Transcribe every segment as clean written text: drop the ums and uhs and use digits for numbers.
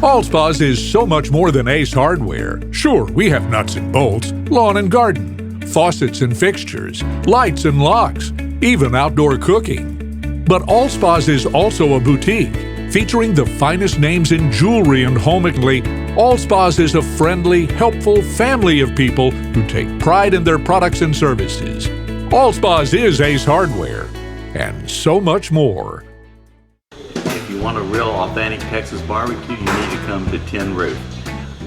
All Spas is so much more than Ace Hardware. Sure, we have nuts and bolts, lawn and garden, faucets and fixtures, lights and locks, even outdoor cooking. But All Spas is also a boutique, featuring the finest names in jewelry and home. All Spas is a friendly, helpful family of people who take pride in their products and services. All Spas is Ace Hardware, and so much more. If you want a real authentic Texas barbecue, you need to come to Tin Roof.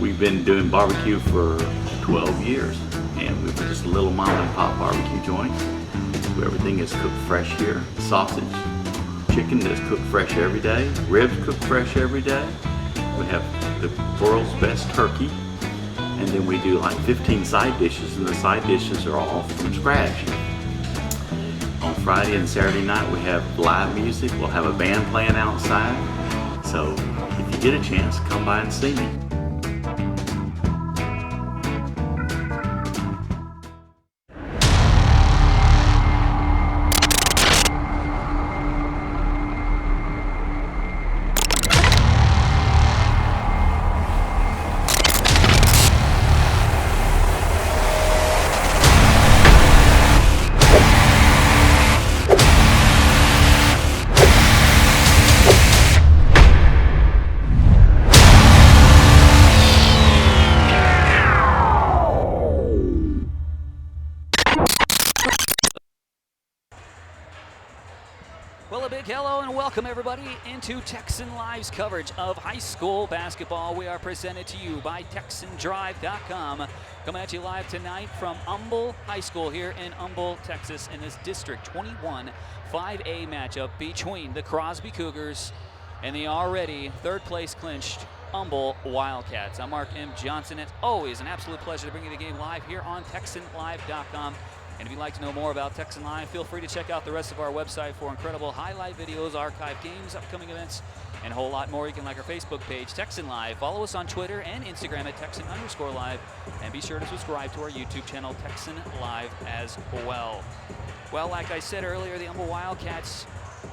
We've been doing barbecue for 12 years, and we're just a little mom and pop barbecue joint. Everything is cooked fresh here. Sausage, chicken is cooked fresh every day. Ribs cooked fresh every day. We have the world's best turkey, and then we do like 15 side dishes, and the side dishes are all from scratch. On Friday and Saturday night we have live music. We'll have a band playing outside. So if you get a chance, come by and see me. Well, a big hello and welcome everybody into Texan Live's coverage of high school basketball. We are presented to you by TexanDrive.com. Coming at you live tonight from Humble High School here in Humble, Texas, in this District 21 5A matchup between the Crosby Cougars and the already third place clinched Humble Wildcats. I'm Mark M. Johnson. It's always an absolute pleasure to bring you the game live here on TexanLive.com. And if you'd like to know more about Texan Live, feel free to check out the rest of our website for incredible highlight videos, archive games, upcoming events, and a whole lot more. You can like our Facebook page, Texan Live. Follow us on Twitter and Instagram at Texan_Live. And be sure to subscribe to our YouTube channel, Texan Live, as well. Well, like I said earlier, the Humble Wildcats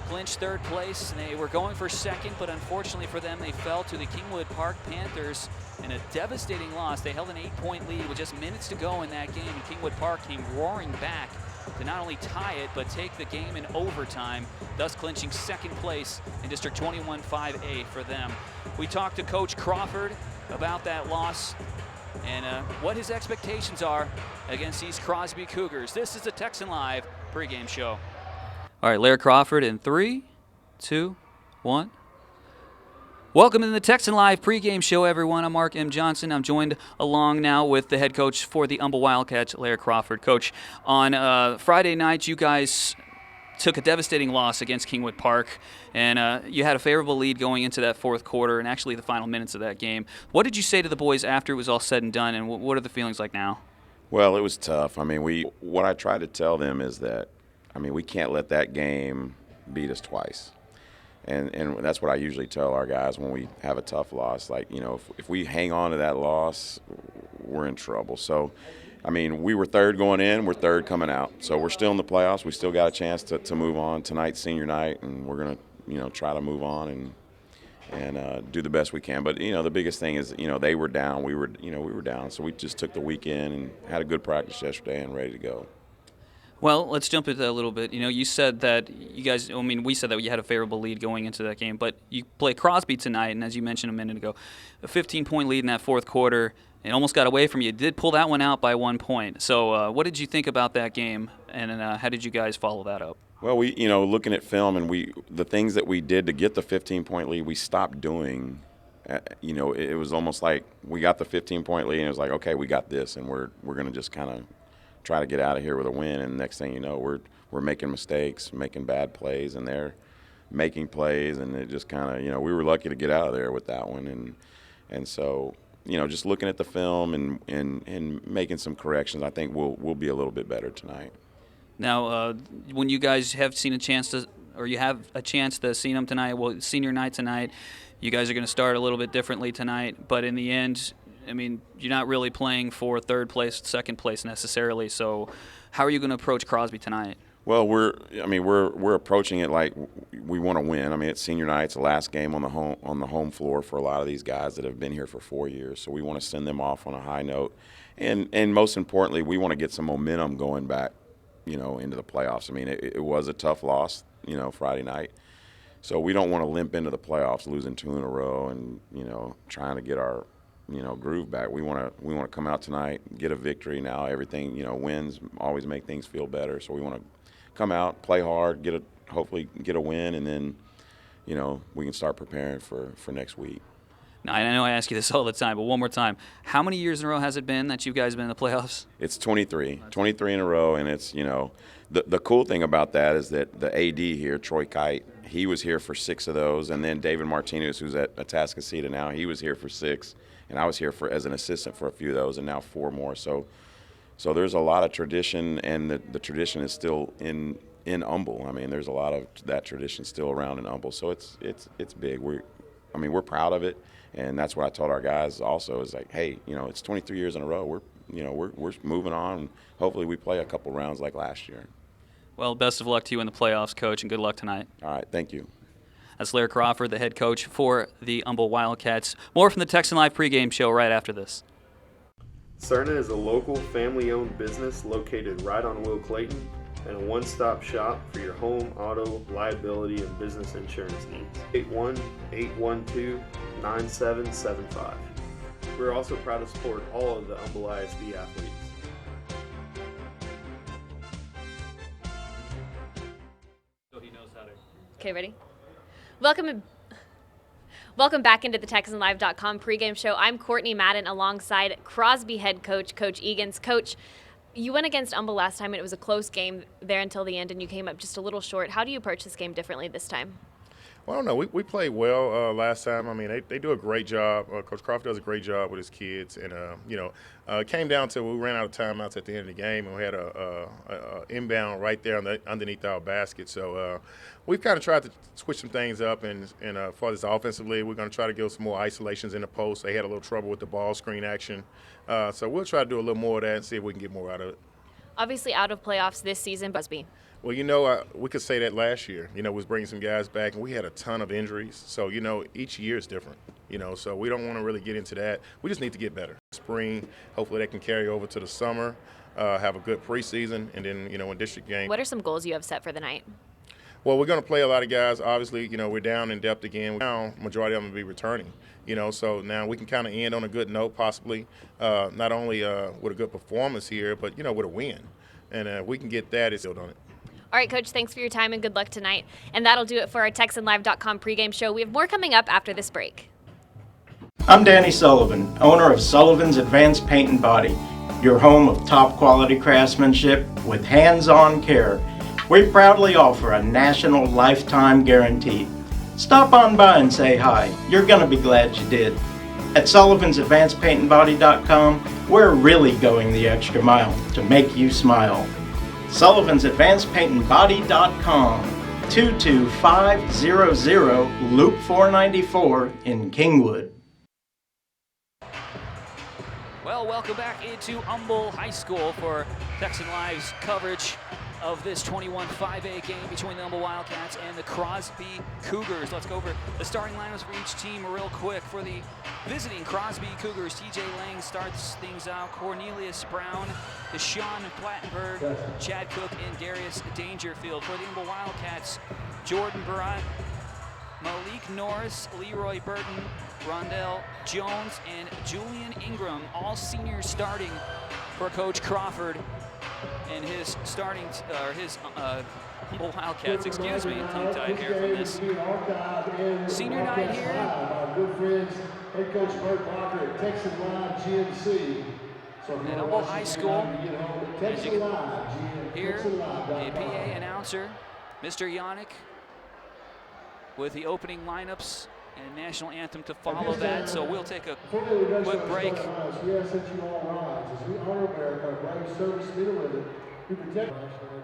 clinched third place. They were going for second, but unfortunately for them, they fell to the Kingwood Park Panthers in a devastating loss. They held an 8-point lead with just minutes to go in that game, and Kingwood Park came roaring back to not only tie it, but take the game in overtime, thus clinching second place in District 21 5A for them. We talked to Coach Crawford about that loss and what his expectations are against these Crosby Cougars. This is the Texan Live pregame show. All right, Larry Crawford in 3, 2, 1. Welcome to the Texan Live pregame show, everyone. I'm Mark M. Johnson. I'm joined along now with the head coach for the Humble Wildcats, Larry Crawford. Coach, on Friday night, you guys took a devastating loss against Kingwood Park, and you had a favorable lead going into that fourth quarter and actually the final minutes of that game. What did you say to the boys after it was all said and done, and what are the feelings like now? Well, it was tough. I mean, what I tried to tell them is that, we can't let that game beat us twice. And that's what I usually tell our guys when we have a tough loss. Like, if we hang on to that loss, we're in trouble. So, we were third going in, we're third coming out. So we're still in the playoffs. We still got a chance to move on. Tonight's senior night, and we're going to, try to move on and do the best we can. But, the biggest thing is, they were down. We were down. So we just took the weekend and had a good practice yesterday and ready to go. Well, let's jump into that a little bit. You said that you guys, we said that you had a favorable lead going into that game, but you play Crosby tonight, and as you mentioned a minute ago, a 15-point lead in that fourth quarter, and almost got away from you. Did pull that one out by 1 point. So what did you think about that game, and how did you guys follow that up? Well, we, looking at film and the things that we did to get the 15-point lead, we stopped doing. It was almost like we got the 15-point lead, and it was like, okay, we got this, and we're going to just kind of try to get out of here with a win, and next thing you know, we're making mistakes, making bad plays, and they're making plays, and it just kind of, we were lucky to get out of there with that one, and so, just looking at the film and making some corrections, I think we'll be a little bit better tonight. Now, when you guys have seen a chance to, or you have a chance to see them tonight, well, senior night tonight, you guys are going to start a little bit differently tonight, but in the end, you're not really playing for third place, second place necessarily. So how are you going to approach Crosby tonight? Well, we're approaching it like we want to win. I mean, it's senior night. It's the last game on the home floor for a lot of these guys that have been here for 4 years. So we want to send them off on a high note, and most importantly, we want to get some momentum going back, into the playoffs. I mean, it was a tough loss, Friday night. So we don't want to limp into the playoffs, losing 2 in a row, and trying to get our groove back. We want to come out tonight, get a victory. Now everything wins always make things feel better. So we want to come out, play hard, hopefully get a win, and then we can start preparing for next week. Now, I know I ask you this all the time, but one more time. How many years in a row has it been that you guys have been in the playoffs? It's 23 in a row, and it's, the cool thing about that is that the AD here, Troy Kite, he was here for 6 of those, and then David Martinez, who's at Atascocita now, he was here for 6, and I was here as an assistant for a few of those, and now 4 more. So there's a lot of tradition, and the tradition is still in Humble. I mean, there's a lot of that tradition still around in Humble. So it's big. We're proud of it, and that's what I told our guys also is like, hey, it's 23 years in a row. We're moving on, and hopefully we play a couple rounds like last year. Well, best of luck to you in the playoffs, Coach, and good luck tonight. All right, thank you. That's Larry Crawford, the head coach for the Humble Wildcats. More from the Texan Live pregame show right after this. Cerna is a local family-owned business located right on Will Clayton and a one-stop shop for your home, auto, liability, and business insurance needs. 818-212-9775. We're also proud to support all of the Humble ISD athletes. Okay, ready? Welcome back into the TexanLive.com pregame show. I'm Courtney Madden alongside Crosby head coach, Coach Egan's. Coach, you went against Humble last time, and it was a close game there until the end, and you came up just a little short. How do you approach this game differently this time? Well, I don't know. We played well last time. I mean, they do a great job. Coach Crawford does a great job with his kids. And, it came down to we ran out of timeouts at the end of the game, and we had a inbound right there underneath our basket. So we've kind of tried to switch some things up. And for this offensively, we're going to try to give some more isolations in the post. They had a little trouble with the ball screen action. So we'll try to do a little more of that and see if we can get more out of it. Obviously out of playoffs this season, Crosby. Well, we could say that last year, was bringing some guys back, and we had a ton of injuries. So, each year is different, so we don't want to really get into that. We just need to get better. Spring, hopefully they can carry over to the summer, have a good preseason, and then, in district game. What are some goals you have set for the night? Well, we're going to play a lot of guys. Obviously, we're down in depth again. Now, majority of them will be returning, so now we can kind of end on a good note, possibly, not only with a good performance here, but, with a win. And if we can get that, it's still on it. All right, Coach, thanks for your time and good luck tonight. And that'll do it for our TexanLive.com pregame show. We have more coming up after this break. I'm Danny Sullivan, owner of Sullivan's Advanced Paint and Body, your home of top quality craftsmanship with hands-on care. We proudly offer a national lifetime guarantee. Stop on by and say hi. You're going to be glad you did. At Sullivan'sAdvancedPaintandBody.com, we're really going the extra mile to make you smile. Sullivan'sAdvancedPaintandBody.com, 22500 Loop 494 in Kingwood. Well, welcome back into Humble High School for Texan Live's coverage of this 21-5A game between the Humble Wildcats and the Crosby Cougars. Let's go over the starting lineups for each team real quick. For the visiting Crosby Cougars, TJ Lang starts things out. Cornelius Brown, Deshaun Plattenberg, Chad Cook, and Darius Dangerfield. For the Humble Wildcats, Jordan Barat, Malik Norris, Leroy Burton, Rondell Jones, and Julian Ingram, all seniors starting for Coach Crawford and his Humble Wildcats, excuse me, tongue-tied here from this senior night here. Our good friends, head coach Bert Walker at Texan Live GMC. At Humble High School, as you can hear, the PA announcer, Mr. Yannick, with the opening lineups and national anthem to follow that. So we'll take a quick break. We ask that you all rise as we honor America, brave service men and women who protect our national anthem.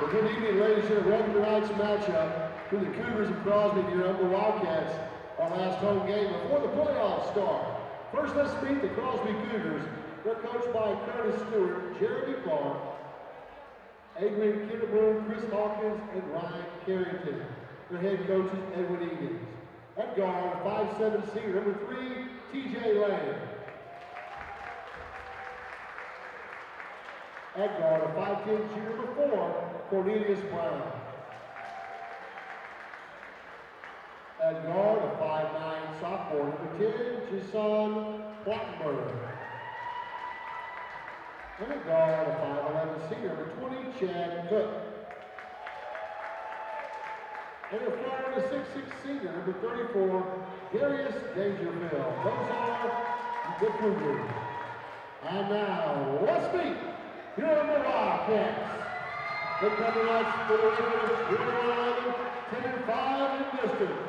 Well, good evening, ladies and gentlemen. Welcome to tonight's matchup between the Cougars and Crosby and your Humble Wildcats. Our last home game before the playoffs start. First, let's meet the Crosby Cougars. They're coached by Curtis Stewart, Jeremy Clark, Adrian Kitterbrook, Chris Hawkins, and Ryan Carrington. Their head coach is Edwin Egan's. At guard, 5'7" senior, number 3, TJ Lane. At guard, 5'10" junior, number 4, Cornelius Brown. At guard, a 5'9" sophomore, number 10, Jason Plattenberg. And at guard, a 5'11" senior, number 20, Chad Cook. And a forward, a 6'6" senior, number 34, Darius Dangerfield. Those are the Cougars. And now, let's meet your Humble Wildcats. The Cumberlands for the Rivers, 10-5 in district.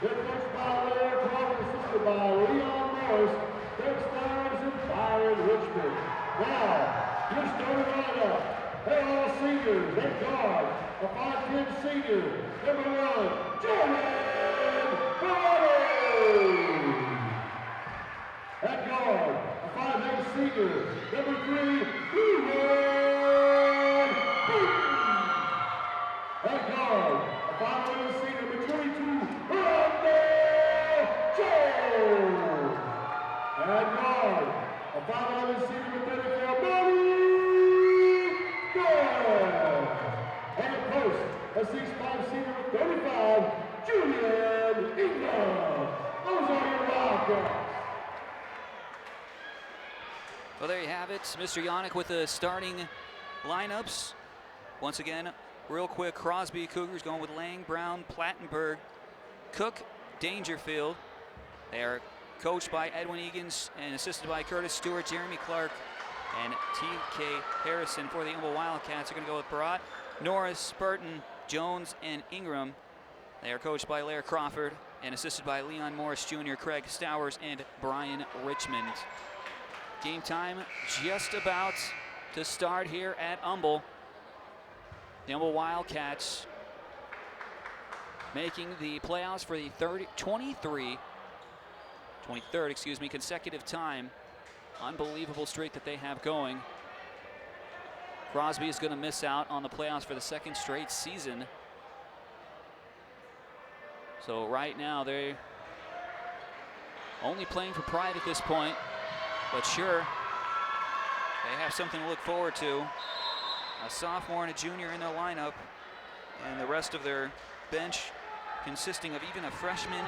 They're coached by Larry Clark, assisted by Leon Morris, Doug Stars, and Byron Richmond. Now, your starting lineup. They're all seniors. At guard, a 5'10" senior, number 1, Jordan Barlow. At guard, a 5'8" senior, number 3, Kingwood. At guard, a 5'11" senior, number 22, Rondell Jones. At guard, a 5'11" senior, number 34, and a post, a 6'5" senior with 35, Julian Ingram. Those are your Wildcats. Well, there you have it. Mr. Yannick with the starting lineups. Once again, real quick, Crosby Cougars going with Lang, Brown, Plattenberg, Cook, Dangerfield. They are coached by Edwin Egan's and assisted by Curtis Stewart, Jeremy Clark, and T.K. Harrison. For the Humble Wildcats, they're going to go with Barat, Norris, Burton, Jones, and Ingram. They are coached by Lair Crawford and assisted by Leon Morris Jr., Craig Stowers, and Brian Richmond. Game time just about to start here at Humble. The Humble Wildcats making the playoffs for the 23rd consecutive time. Unbelievable streak that they have going. Crosby is going to miss out on the playoffs for the second straight season. So right now they're only playing for pride at this point, but sure, they have something to look forward to. A sophomore and a junior in their lineup, and the rest of their bench consisting of even a freshman,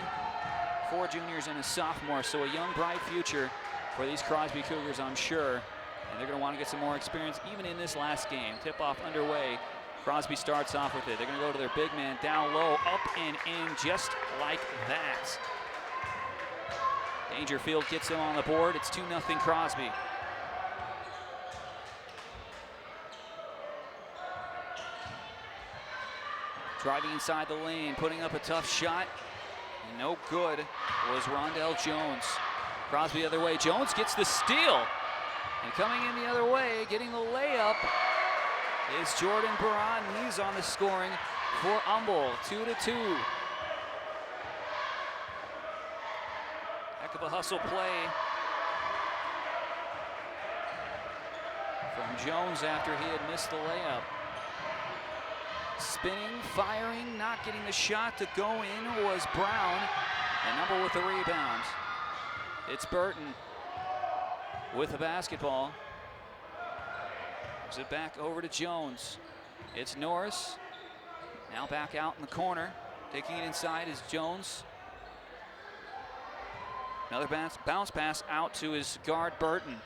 4 juniors, and a sophomore. So a young, bright future for these Crosby Cougars, I'm sure. And they're going to want to get some more experience even in this last game. Tip-off underway. Crosby starts off with it. They're going to go to their big man down low, up and in, just like that. Dangerfield gets him on the board. It's 2-0 Crosby. Driving inside the lane, putting up a tough shot. And no good was Rondell Jones. Crosby the other way. Jones gets the steal. And coming in the other way, getting the layup, is Jordan Baran. He's on the scoring for Humble. 2-2. Heck of a hustle play from Jones after he had missed the layup. Spinning, firing, not getting the shot to go in was Brown, and Humble with the rebound. It's Burton with the basketball. Gives it back over to Jones. It's Norris. Now back out in the corner. Taking it inside is Jones. Another bounce pass out to his guard, Burton.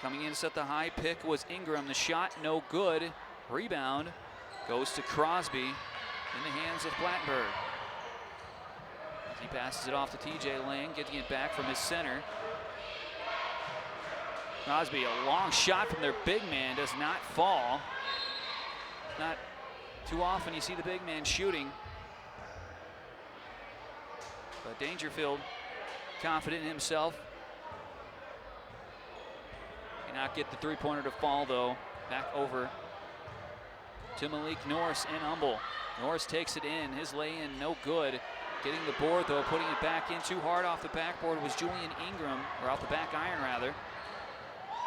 Coming in to set the high pick was Ingram. The shot no good. Rebound goes to Crosby in the hands of Plattenberg. He passes it off to TJ Lang, getting it back from his center. Crosby, a long shot from their big man, does not fall. Not too often you see the big man shooting. But Dangerfield, confident in himself. Cannot get the three-pointer to fall, though. Back over to Malik Norris and Humble. Norris takes it in. His lay-in no good. Getting the board, though, putting it back in too hard off the backboard was Julian Ingram, or off the back iron, rather.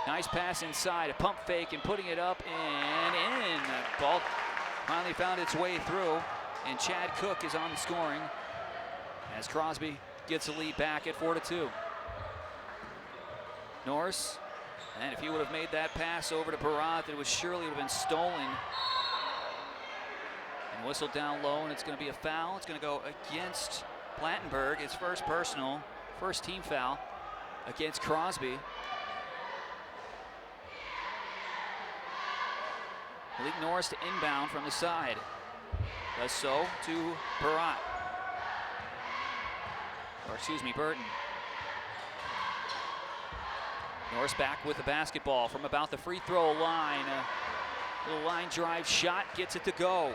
Nice pass inside, a pump fake, and putting it up and in. That ball finally found its way through, and Chad Cook is on the scoring as Crosby gets a lead back at 4-2. Norris, and if he would have made that pass over to Barat, it was surely would have been stolen. And whistled down low, and it's going to be a foul. It's going to go against Plattenberg. It's first personal, first team foul against Crosby. Malik Norris to inbound from the side. Does so to Barat. Or excuse me, Burton. Norris back with the basketball from about the free throw line. A little line drive shot, gets it to go.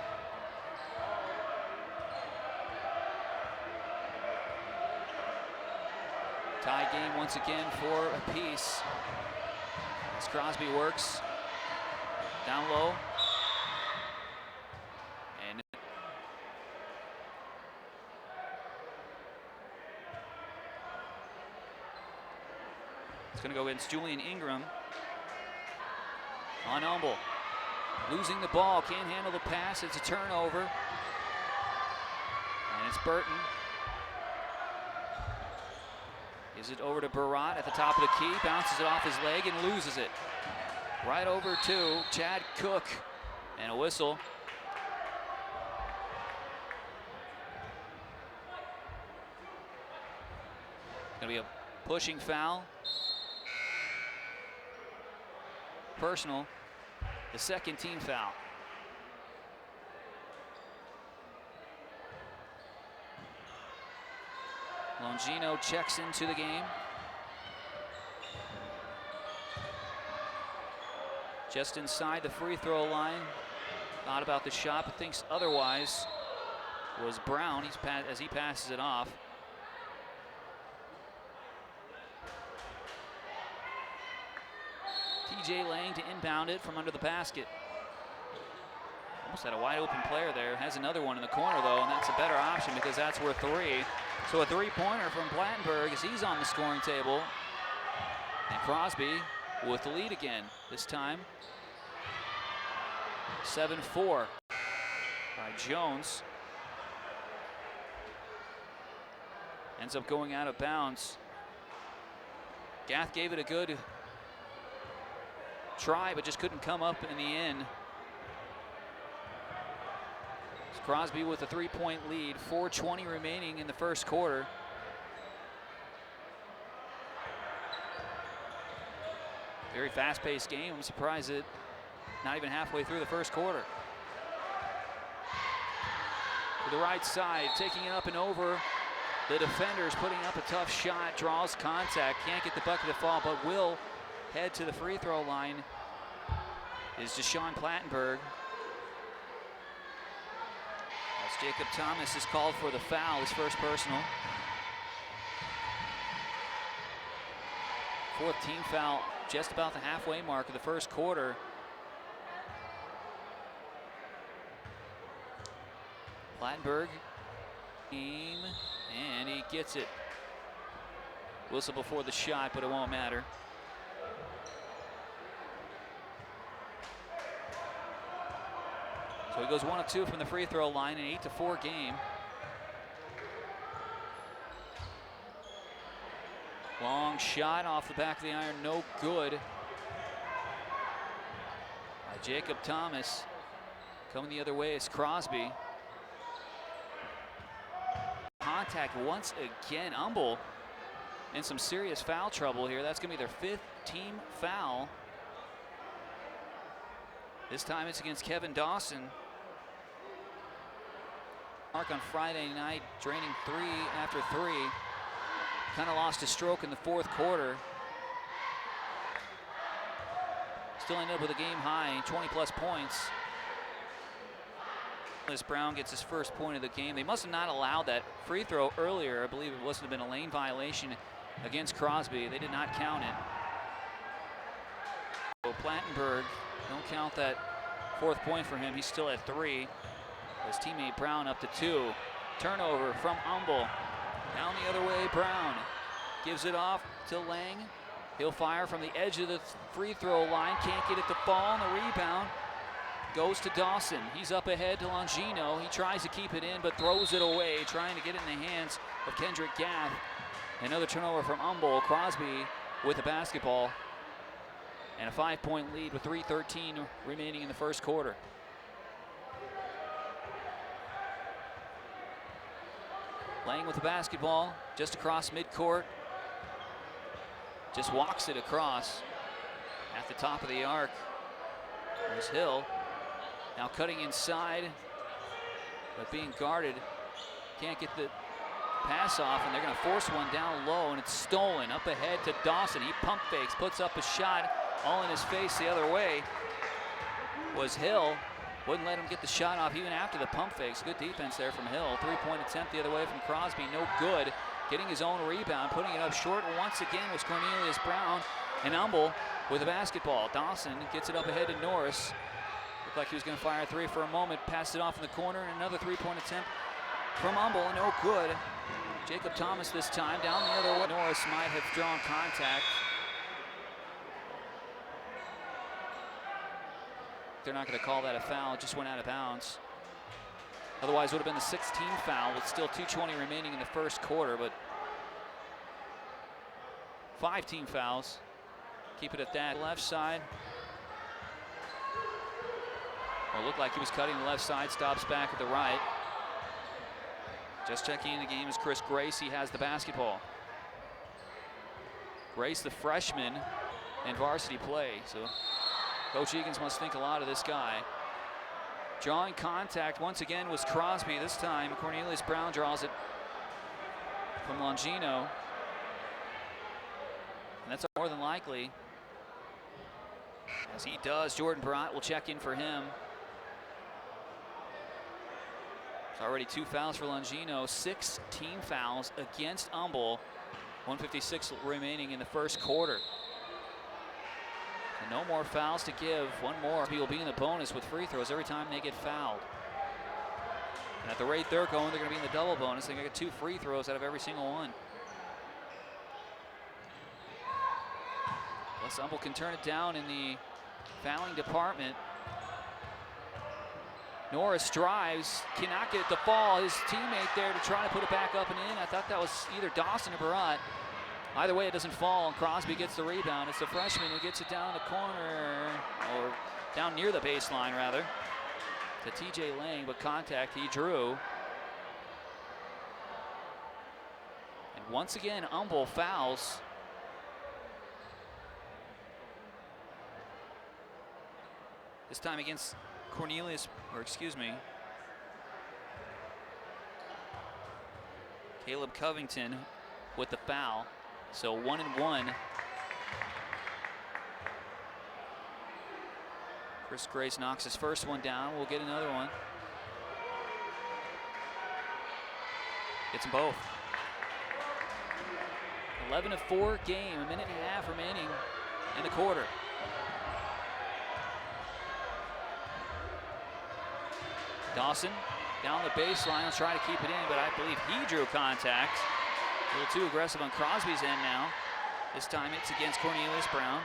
Tie game once again for a piece. As Crosby works down low. And it's going to go against Julian Ingram on Humble. Losing the ball, can't handle the pass. It's a turnover. And it's Burton. Gives it over to Barat at the top of the key, bounces it off his leg and loses it. Right over to Chad Cook, and a whistle. Gonna be a pushing foul. Personal, the second team foul. Longino checks into the game. Just inside the free throw line. Thought about the shot, but thinks otherwise. Was Brown as he passes it off. TJ Lang to inbound it from under the basket. Almost had a wide open player there. Has another one in the corner though, and that's a better option because that's worth 3. So a 3-pointer from Plattenberg as he's on the scoring table. And Crosby with the lead again, this time 7-4 by Jones. Ends up going out of bounds. Gath gave it a good try, but just couldn't come up in the end. Crosby with a 3-point lead, 4:20 remaining in the first quarter. Very fast-paced game. I'm surprised that not even halfway through the first quarter. To the right side, taking it up and over. The defenders putting up a tough shot, draws contact, can't get the bucket to fall, but will head to the free throw line is Deshaun Plattenberg. Jacob Thomas is called for the foul, his first personal. Fourth team foul, just about the halfway mark of the first quarter. Plattenberg, and he gets it. Whistle before the shot, but it won't matter. So he goes 1 of 2 from the free throw line, an 8-4 game. Long shot off the back of the iron, no good. By Jacob Thomas. Coming the other way is Crosby. Contact once again. Humble in some serious foul trouble here. That's going to be their 5th team foul. This time it's against Kevin Dawson. Mark on Friday night, draining 3 after 3. Kind of lost his stroke in the fourth quarter. Still ended up with a game high, 20+ points. Brown gets his first point of the game. They must have not allowed that free throw earlier. I believe it must have been a lane violation against Crosby. They did not count it. So Plattenberg, don't count that Fourth point for him. He's still at 3. His teammate Brown up to 2. Turnover from Humble. Down the other way, Brown gives it off to Lang. He'll fire from the edge of the free throw line. Can't get it to fall, and the rebound goes to Dawson. He's up ahead to Longino. He tries to keep it in, but throws it away, trying to get it in the hands of Kendrick Gath. Another turnover from Humble. Crosby with the basketball. And a 5-point lead with 3:13 remaining in the first quarter. Lang with the basketball, just across midcourt. Just walks it across at the top of the arc. There's Hill. Now cutting inside, but being guarded. Can't get the pass off, and they're going to force one down low, and it's stolen. Up ahead to Dawson. He pump fakes, puts up a shot, all in his face the other way was Hill. Wouldn't let him get the shot off even after the pump fakes. Good defense there from Hill. 3-point attempt the other way from Crosby, no good. Getting his own rebound, putting it up short once again was Cornelius Brown, and Humble with the basketball. Dawson gets it up ahead to Norris. Looked like he was going to fire a 3 for a moment, passed it off in the corner, and another 3-point attempt from Humble, no good. Jacob Thomas this time, down the other way. Norris might have drawn contact. They're not going to call that a foul, it just went out of bounds. Otherwise it would have been the 16th foul with still 2:20 remaining in the first quarter, but 5 team fouls. Keep it at that. Left side. Well, it looked like he was cutting the left side, stops back at the right. Just checking in the game is Chris Grace. He has the basketball. Grace, the freshman in varsity play. So Coach Egan's must think a lot of this guy. Drawing contact once again was Crosby. This time Cornelius Brown draws it from Longino. And that's more than likely. As he does, Jordan Barat will check in for him. It's already 2 fouls for Longino, 6 team fouls against Humble. 1:56 remaining in the first quarter. So no more fouls to give. One more. He will be in the bonus with free throws every time they get fouled. And at the rate they're going, they're going to be in the double bonus. They're going to get 2 free throws out of every single one. Plus Humble can turn it down in the fouling department. Norris drives, cannot get it to fall. His teammate there to try to put it back up and in. I thought that was either Dawson or Barat. Either way, it doesn't fall, and Crosby gets the rebound. It's the freshman who gets it down the corner, or down near the baseline, rather, to TJ Lang, but contact he drew. And once again, Humble fouls. This time against Cornelius, or excuse me, Caleb Covington with the foul. So 1 and 1. Chris Grace knocks his first one down. We'll get another one. Gets them both. 11-4 game, a minute and a half remaining in the quarter. Dawson down the baseline, will try to keep it in, but I believe he drew contact. A little too aggressive on Crosby's end now. This time it's against Cornelius Brown.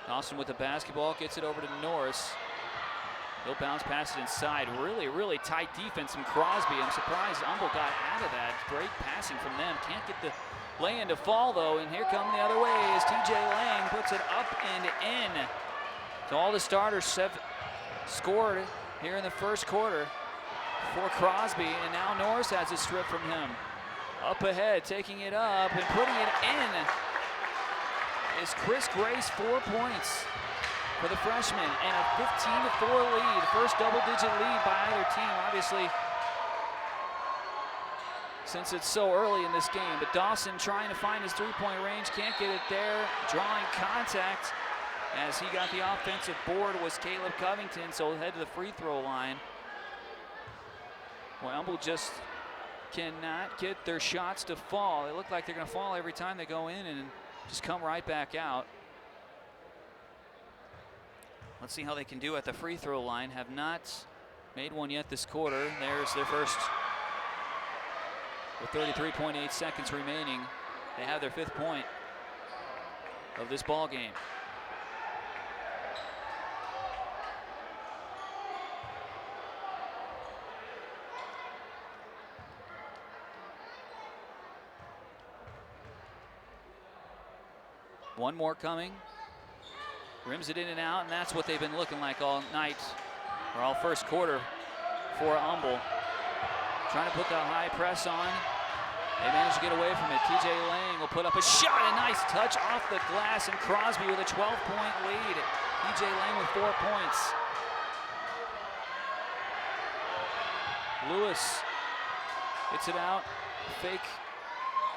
Dawson with the basketball, gets it over to Norris. He'll bounce past it inside. Really, really tight defense from Crosby. I'm surprised Humble got out of that. Great passing from them. Can't get the lay-in to fall, though, and here come the other way as TJ Lang puts it up and in. So all the starters have scored here in the first quarter for Crosby, and now Norris has a strip from him. Up ahead, taking it up and putting it in is Chris Grace, 4 points for the freshman, and a 15-4 lead. First double-digit lead by either team, obviously, since it's so early in this game. But Dawson trying to find his 3-point range, can't get it there. Drawing contact as he got the offensive board was Caleb Covington, so he'll head to the free throw line. Well, Humble just cannot get their shots to fall. They look like they're going to fall every time they go in and just come right back out. Let's see how they can do at the free throw line. Have not made one yet this quarter. There's their first. With 33.8 seconds remaining, they have their 5th point of this ball game. One more coming. Rims it in and out, and that's what they've been looking like all night, or all first quarter for Humble. Trying to put the high press on. They managed to get away from it. TJ Lang will put up a shot, a nice touch off the glass, and Crosby with a 12-point lead. TJ Lang with 4 points. Lewis gets it out, fake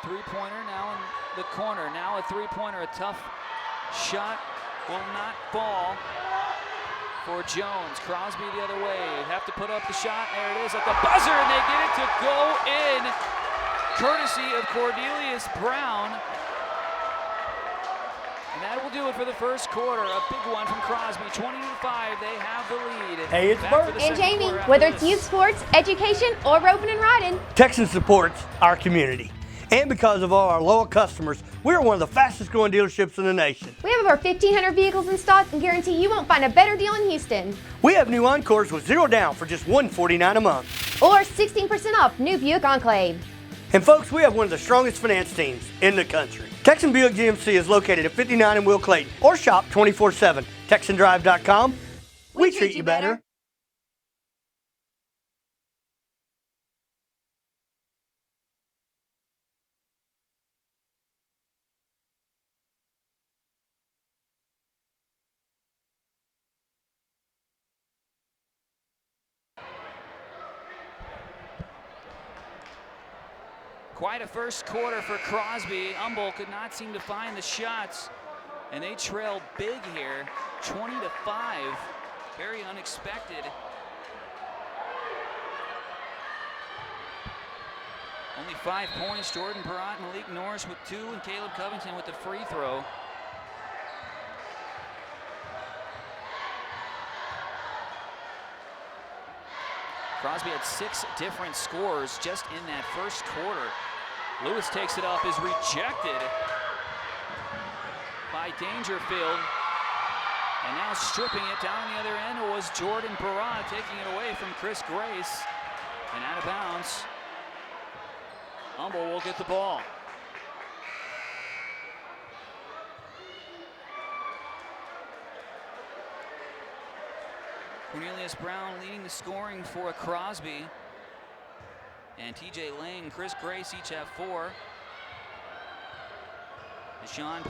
three-pointer now in the corner. Now a three-pointer, a tough shot will not fall for Jones. Crosby the other way, have to put up the shot. There it is at the buzzer, and they get it to go in, courtesy of Cornelius Brown. And that will do it for the first quarter. A big one from Crosby, 20-5. They have the lead. Hey, it's Bert and Jamie. Whether it's youth sports, education, or roping and riding, Texan supports our community. And because of all our loyal customers, we're one of the fastest growing dealerships in the nation. we have over 1,500 vehicles in stock and guarantee you won't find a better deal in Houston. We have new Encores with 0 down for just $149 a month. Or 16% off new Buick Enclave. And folks, we have one of the strongest finance teams in the country. Texan Buick GMC is located at 59 in Will Clayton, or shop 24/7. TexanDrive.com. We treat you better. Quite a first quarter for Crosby. Humble could not seem to find the shots, and they trailed big here, 20-5. Very unexpected. Only 5 points. Jordan Barat and Malik Norris with 2, and Caleb Covington with the free throw. Crosby had 6 different scores just in that first quarter. Lewis takes it up, is rejected by Dangerfield. And now stripping it down the other end was Jordan Barat, taking it away from Chris Grace. And out of bounds, Humble will get the ball. Cornelius Brown leading the scoring for Crosby. And TJ Lang, Chris Grace each have 4. Deshaun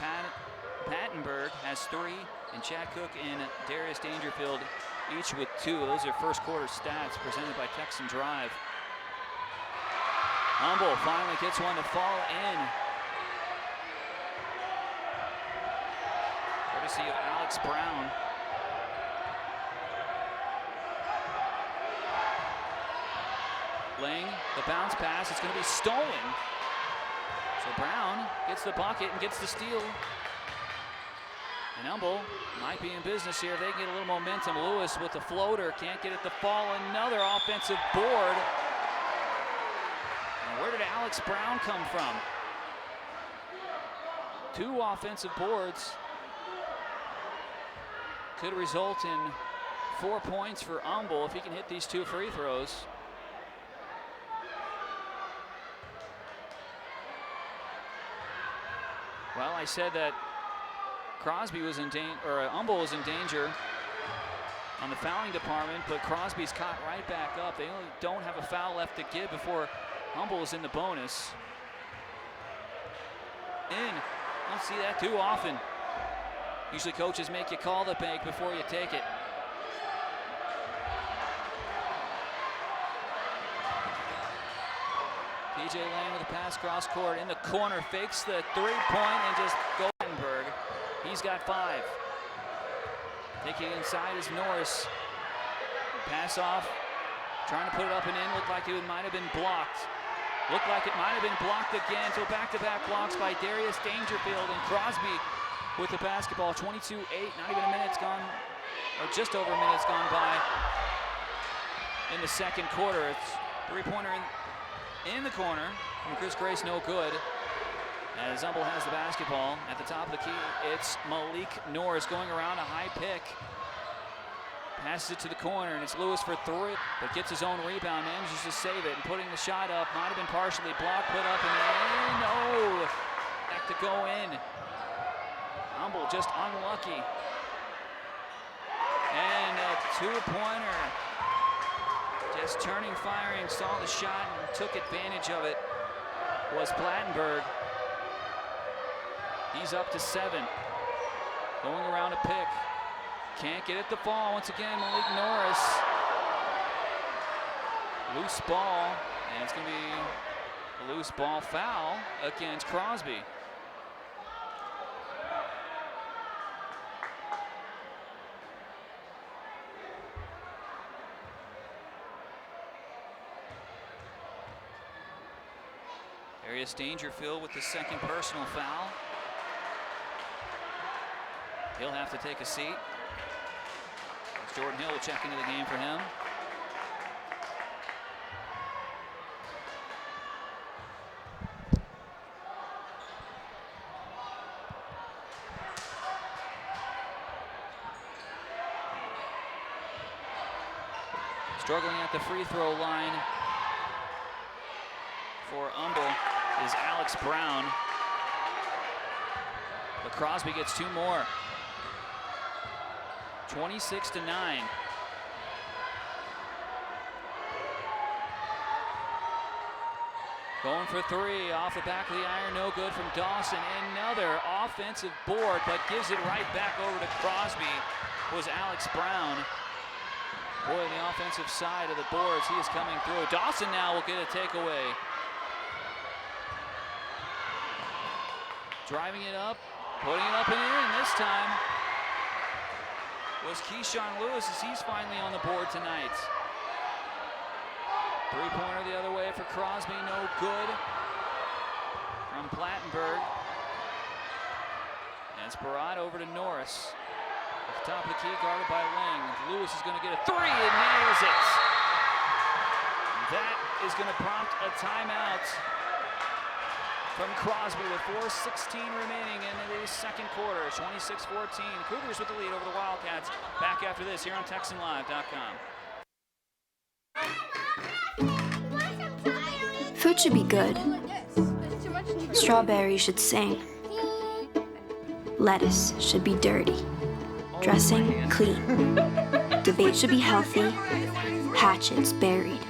Pattenberg has 3. And Chad Cook and Darius Dangerfield each with 2. Those are first quarter stats presented by Texan Drive. Humble finally gets one to fall in. Courtesy of Alex Brown. Lang, the bounce pass, it's going to be stolen. So Brown gets the bucket and gets the steal. And Humble might be in business here. They get a little momentum. Lewis with the floater, can't get it to fall. Another offensive board. And where did Alex Brown come from? 2 offensive boards. Could result in 4 points for Humble if he can hit these 2 free throws. Well, I said that Crosby was in danger, or Humble was in danger on the fouling department, but Crosby's caught right back up. They only don't have a foul left to give before Humble is in the bonus. Don't see that too often. Usually coaches make you call the bank before you take it. TJ Lang with a pass cross court in the corner, fakes the 3-point and just goes. He's got 5. Taking it inside is Norris. Pass off, trying to put it up and in. Looked like it might have been blocked. Looked like it might have been blocked again. So back-to-back blocks by Darius Dangerfield, and Crosby with the basketball. 22-8, not even a minute's gone, or just over a minute's gone by in the second quarter. It's three-pointer in the corner from Chris Grace, no good. As Humble has the basketball at the top of the key, it's Malik Norris going around a high pick. Passes it to the corner, and it's Lewis for three, but gets his own rebound, manages to save it, and putting the shot up. Might have been partially blocked, put up, and in. No! Back to go in. Humble just unlucky. And a two-pointer. Just turning, firing, saw the shot, and took advantage of it. Was Plattenberg. He's up to 7. Going around a pick. Can't get it to fall. Once again, Malik Norris. Loose ball, and it's going to be a loose ball foul against Crosby. Darius Dangerfield with the second personal foul. He'll have to take a seat. Jordan Hill will check into the game for him. Struggling at the free throw line for Humble is Alex Brown. But Crosby gets 2 more. 26-9. Going for 3 off the back of the iron, no good from Dawson. Another offensive board, but gives it right back over to Crosby, was Alex Brown. Boy, on the offensive side of the boards, he is coming through. Dawson now will get a takeaway. Driving it up, putting it up and in this time was Keyshawn Lewis, as he's finally on the board tonight. Three-pointer the other way for Crosby, no good from Plattenberg. And it's Barat over to Norris. At the top of the key, guarded by Lang. Lewis is going to get a 3 and nails it. That is going to prompt a timeout from Crosby with 4:16 remaining in the second quarter. 26-14. Cougars with the lead over the Wildcats. Back after this here on TexanLive.com. Food should be good. Strawberries should sing. Lettuce should be dirty. Dressing clean. Debate should be healthy. Hatchets buried.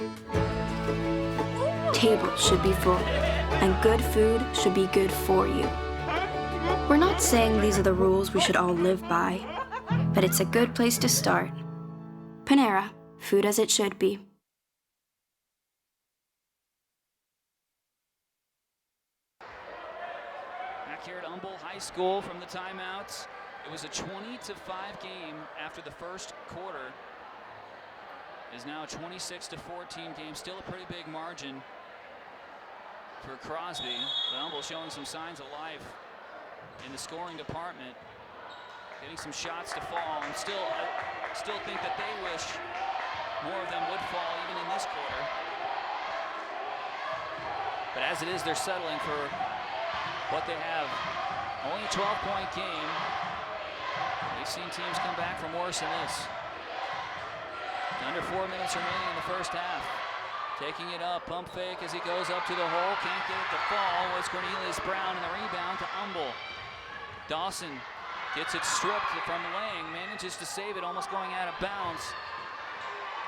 Tables should be full. And good food should be good for you. We're not saying these are the rules we should all live by, but it's a good place to start. Panera, food as it should be. Back here at Humble High School from the timeouts. It was a 20-5 game after the first quarter. It is now a 26-14 game, still a pretty big margin for Crosby. But Humble showing some signs of life in the scoring department, getting some shots to fall, and still think that they wish more of them would fall even in this quarter. But as it is, they're settling for what they have. Only a 12-point game. They've seen teams come back from worse than this. Under 4 minutes remaining in the first half. Taking it up, pump fake as he goes up to the hole. Can't get it to fall. Was Cornelius Brown, and the rebound to Humble. Dawson gets it stripped from Lang. Manages to save it, almost going out of bounds.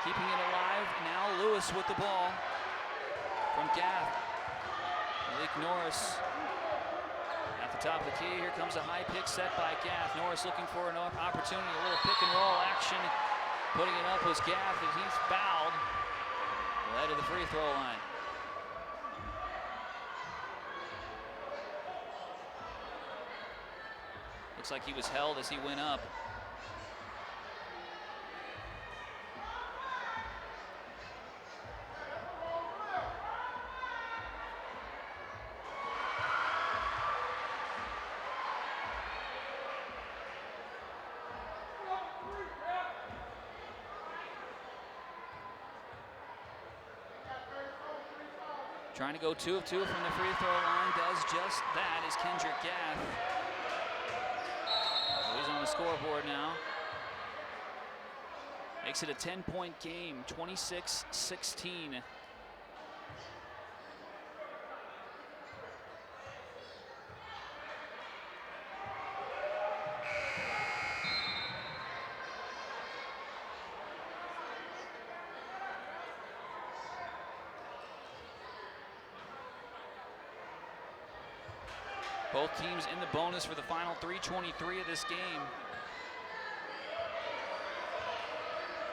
Keeping it alive. Now Lewis with the ball from Gath. Malik Norris at the top of the key. Here comes a high pick set by Gath. Norris looking for an opportunity. A little pick and roll action. Putting it up was Gath, and he's fouled. Led to the free throw line. Looks like he was held as he went up. Trying to go 2 of 2 from the free throw line, does just that is Kendrick Gaff. So he's on the scoreboard now. Makes it a 10-point game, 26-16. Both teams in the bonus for the final 3:23 of this game.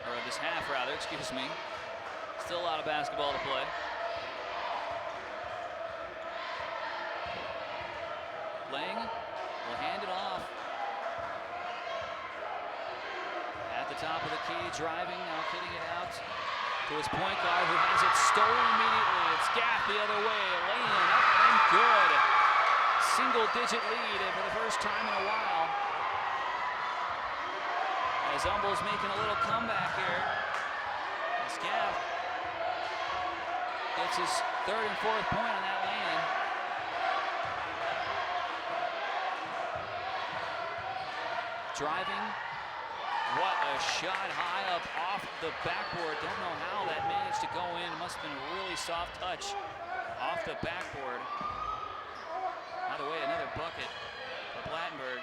Or this half, rather, excuse me. Still a lot of basketball to play. Lang will hand it off. At the top of the key, driving, now kicking it out to his point guard, who has it stolen immediately. It's Gaff the other way, laying up and good. Single-digit lead for the first time in a while. As Humble's making a little comeback here. As Gaff gets his 3rd and 4th point on that lane. Driving. What a shot high up off the backboard. Don't know how that managed to go in. It must have been a really soft touch off the backboard. By the way, another bucket for Blattenberg.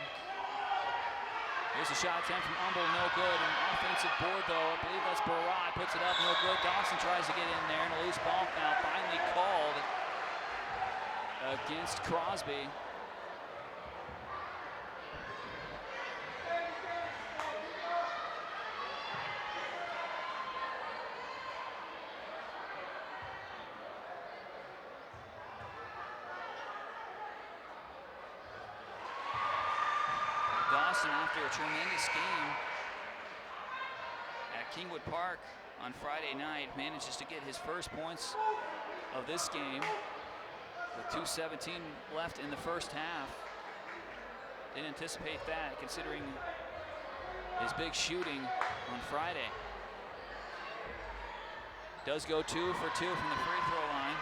Here's a shot attempt from Humble, no good. An offensive board, though. I believe that's Barat. Puts it up, no good. Dawson tries to get in there, and a loose ball foul finally called against Crosby. Dawson, after a tremendous game at Kingwood Park on Friday night, manages to get his first points of this game with 2:17 left in the first half. Didn't anticipate that, considering his big shooting on Friday. Does go 2 for 2 from the free throw line.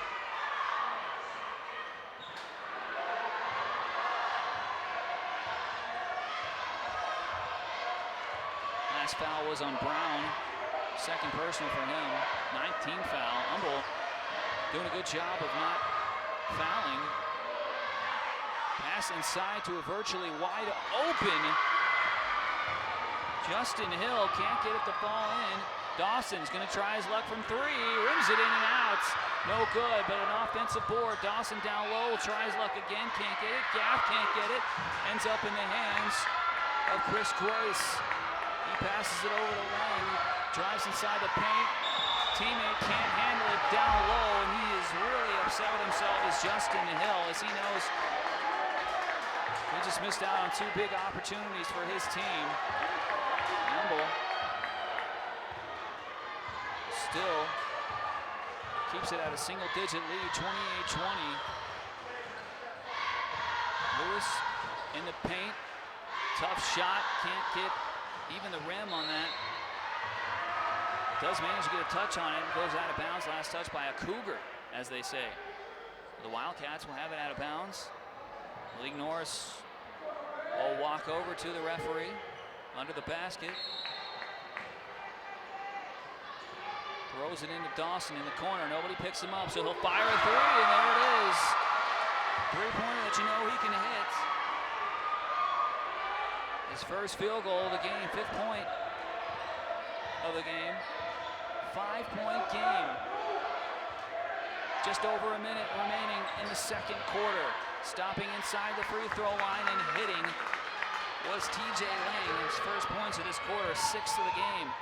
Last foul was on Brown, 2nd personal for him, 19th foul. Humble doing a good job of not fouling. Pass inside to a virtually wide open Justin Hill, can't get it to fall in. Dawson's gonna try his luck from 3, rims it in and out. No good, but an offensive board. Dawson down low, will try his luck again, can't get it. Gaff can't get it, ends up in the hands of Chris Grace. He passes it over to Lang, drives inside the paint. Teammate can't handle it down low, and he is really upset with himself as Justin Hill, as he knows he just missed out on 2 big opportunities for his team. Humble still keeps it at a single-digit lead, 28-20. Lewis in the paint, tough shot, can't get even the rim on that. Does manage to get a touch on it, goes out of bounds. Last touch by a Cougar, as they say. The Wildcats will have it out of bounds. Malik Norris will walk over to the referee under the basket. Throws it into Dawson in the corner. Nobody picks him up, so he'll fire a 3, and there it is. 3-pointer that you know he can hit. His first field goal of the game, 5th point of the game. 5-point game. Just over a minute remaining in the 2nd quarter. Stopping inside the free throw line and hitting was TJ Lang. His first points of this quarter, 6th of the game.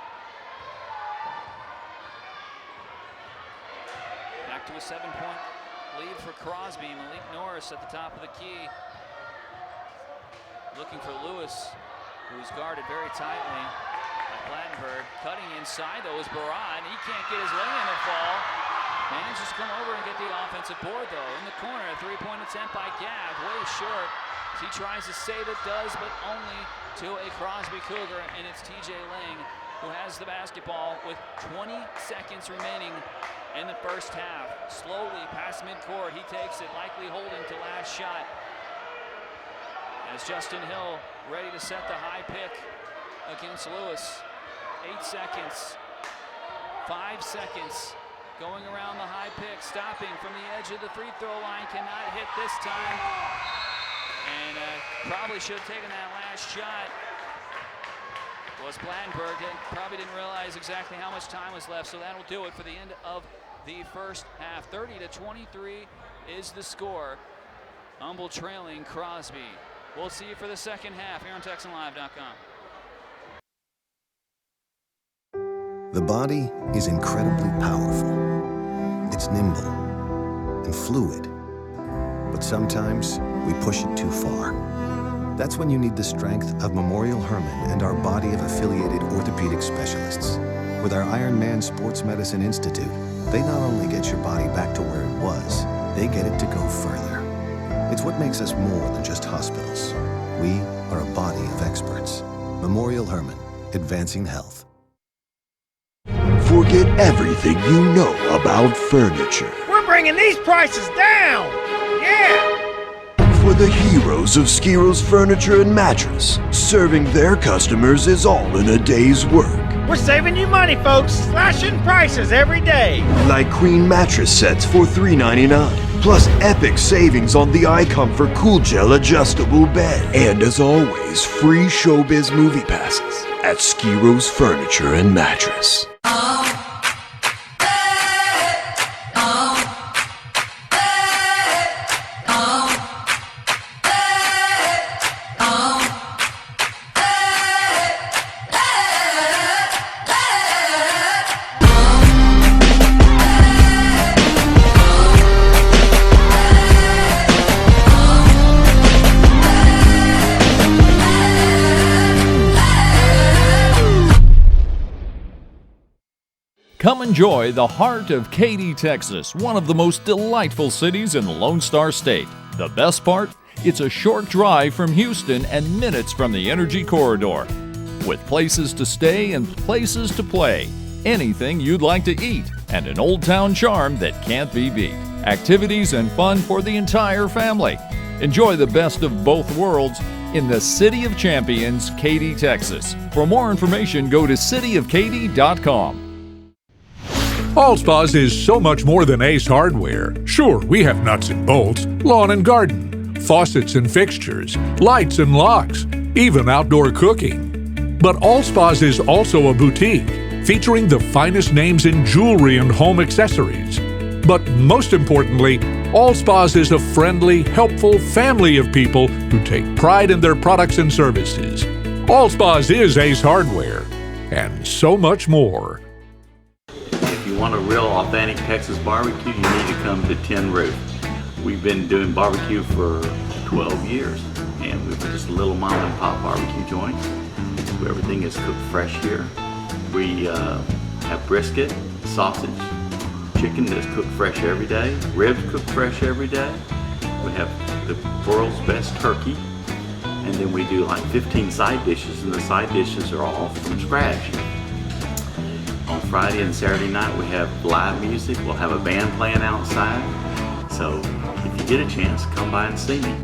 Back to a 7-point lead for Crosby. Malik Norris at the top of the key. Looking for Lewis, who's guarded very tightly by Blattenberg. Cutting inside, though, is Barad. He can't get his lay-in to fall. Manages to come over and get the offensive board, though. In the corner, a 3-point attempt by Gav, way short. He tries to save it, does, but only to a Crosby Cougar, and it's TJ Lang who has the basketball with 20 seconds remaining in the first half. Slowly past midcourt, he takes it, likely holding to last shot. As Justin Hill ready to set the high pick against Lewis. 8 seconds, 5 seconds, going around the high pick, stopping from the edge of the free throw line, cannot hit this time. And probably should have taken that last shot. Was Blandenberg, probably didn't realize exactly how much time was left, so that'll do it for the end of the first half. 30-23 is the score. Humble trailing Crosby. We'll see you for the second half here on TexanLive.com. The body is incredibly powerful. It's nimble and fluid. But sometimes we push it too far. That's when you need the strength of Memorial Hermann and our body of affiliated orthopedic specialists. With our Iron Man Sports Medicine Institute, they not only get your body back to where it was, they get it to go further. It's what makes us more than just hospitals. We are a body of experts. Memorial Hermann, advancing health. Forget everything you know about furniture. We're bringing these prices down! Yeah! For the heroes of Skiros Furniture and Mattress, serving their customers is all in a day's work. We're saving you money, folks. Slashing prices every day. Like queen mattress sets for $3.99. Plus epic savings on the iComfort Cool Gel adjustable bed. And as always, free Showbiz movie passes at Skiros Furniture and Mattress. Come enjoy the heart of Katy, Texas, one of the most delightful cities in the Lone Star State. The best part? It's a short drive from Houston and minutes from the Energy Corridor. With places to stay and places to play, anything you'd like to eat, and an old town charm that can't be beat. Activities and fun for the entire family. Enjoy the best of both worlds in the City of Champions, Katy, Texas. For more information, go to cityofkaty.com. All Spas is so much more than Ace Hardware. Sure, we have nuts and bolts, lawn and garden, faucets and fixtures, lights and locks, even outdoor cooking. But All Spas is also a boutique, featuring the finest names in jewelry and home accessories. But most importantly, All Spas is a friendly, helpful family of people who take pride in their products and services. All Spas is Ace Hardware, and so much more. If you want a real authentic Texas barbecue, you need to come to Tin Roof. We've been doing barbecue for 12 years, and we're just a little mom and pop barbecue joint. Everything is cooked fresh here. We have brisket, sausage, chicken that's cooked fresh every day, ribs cooked fresh every day. We have the world's best turkey, and then we do like 15 side dishes, and the side dishes are all from scratch. On Friday and Saturday night we have live music. We'll have a band playing outside. So if you get a chance, come by and see me.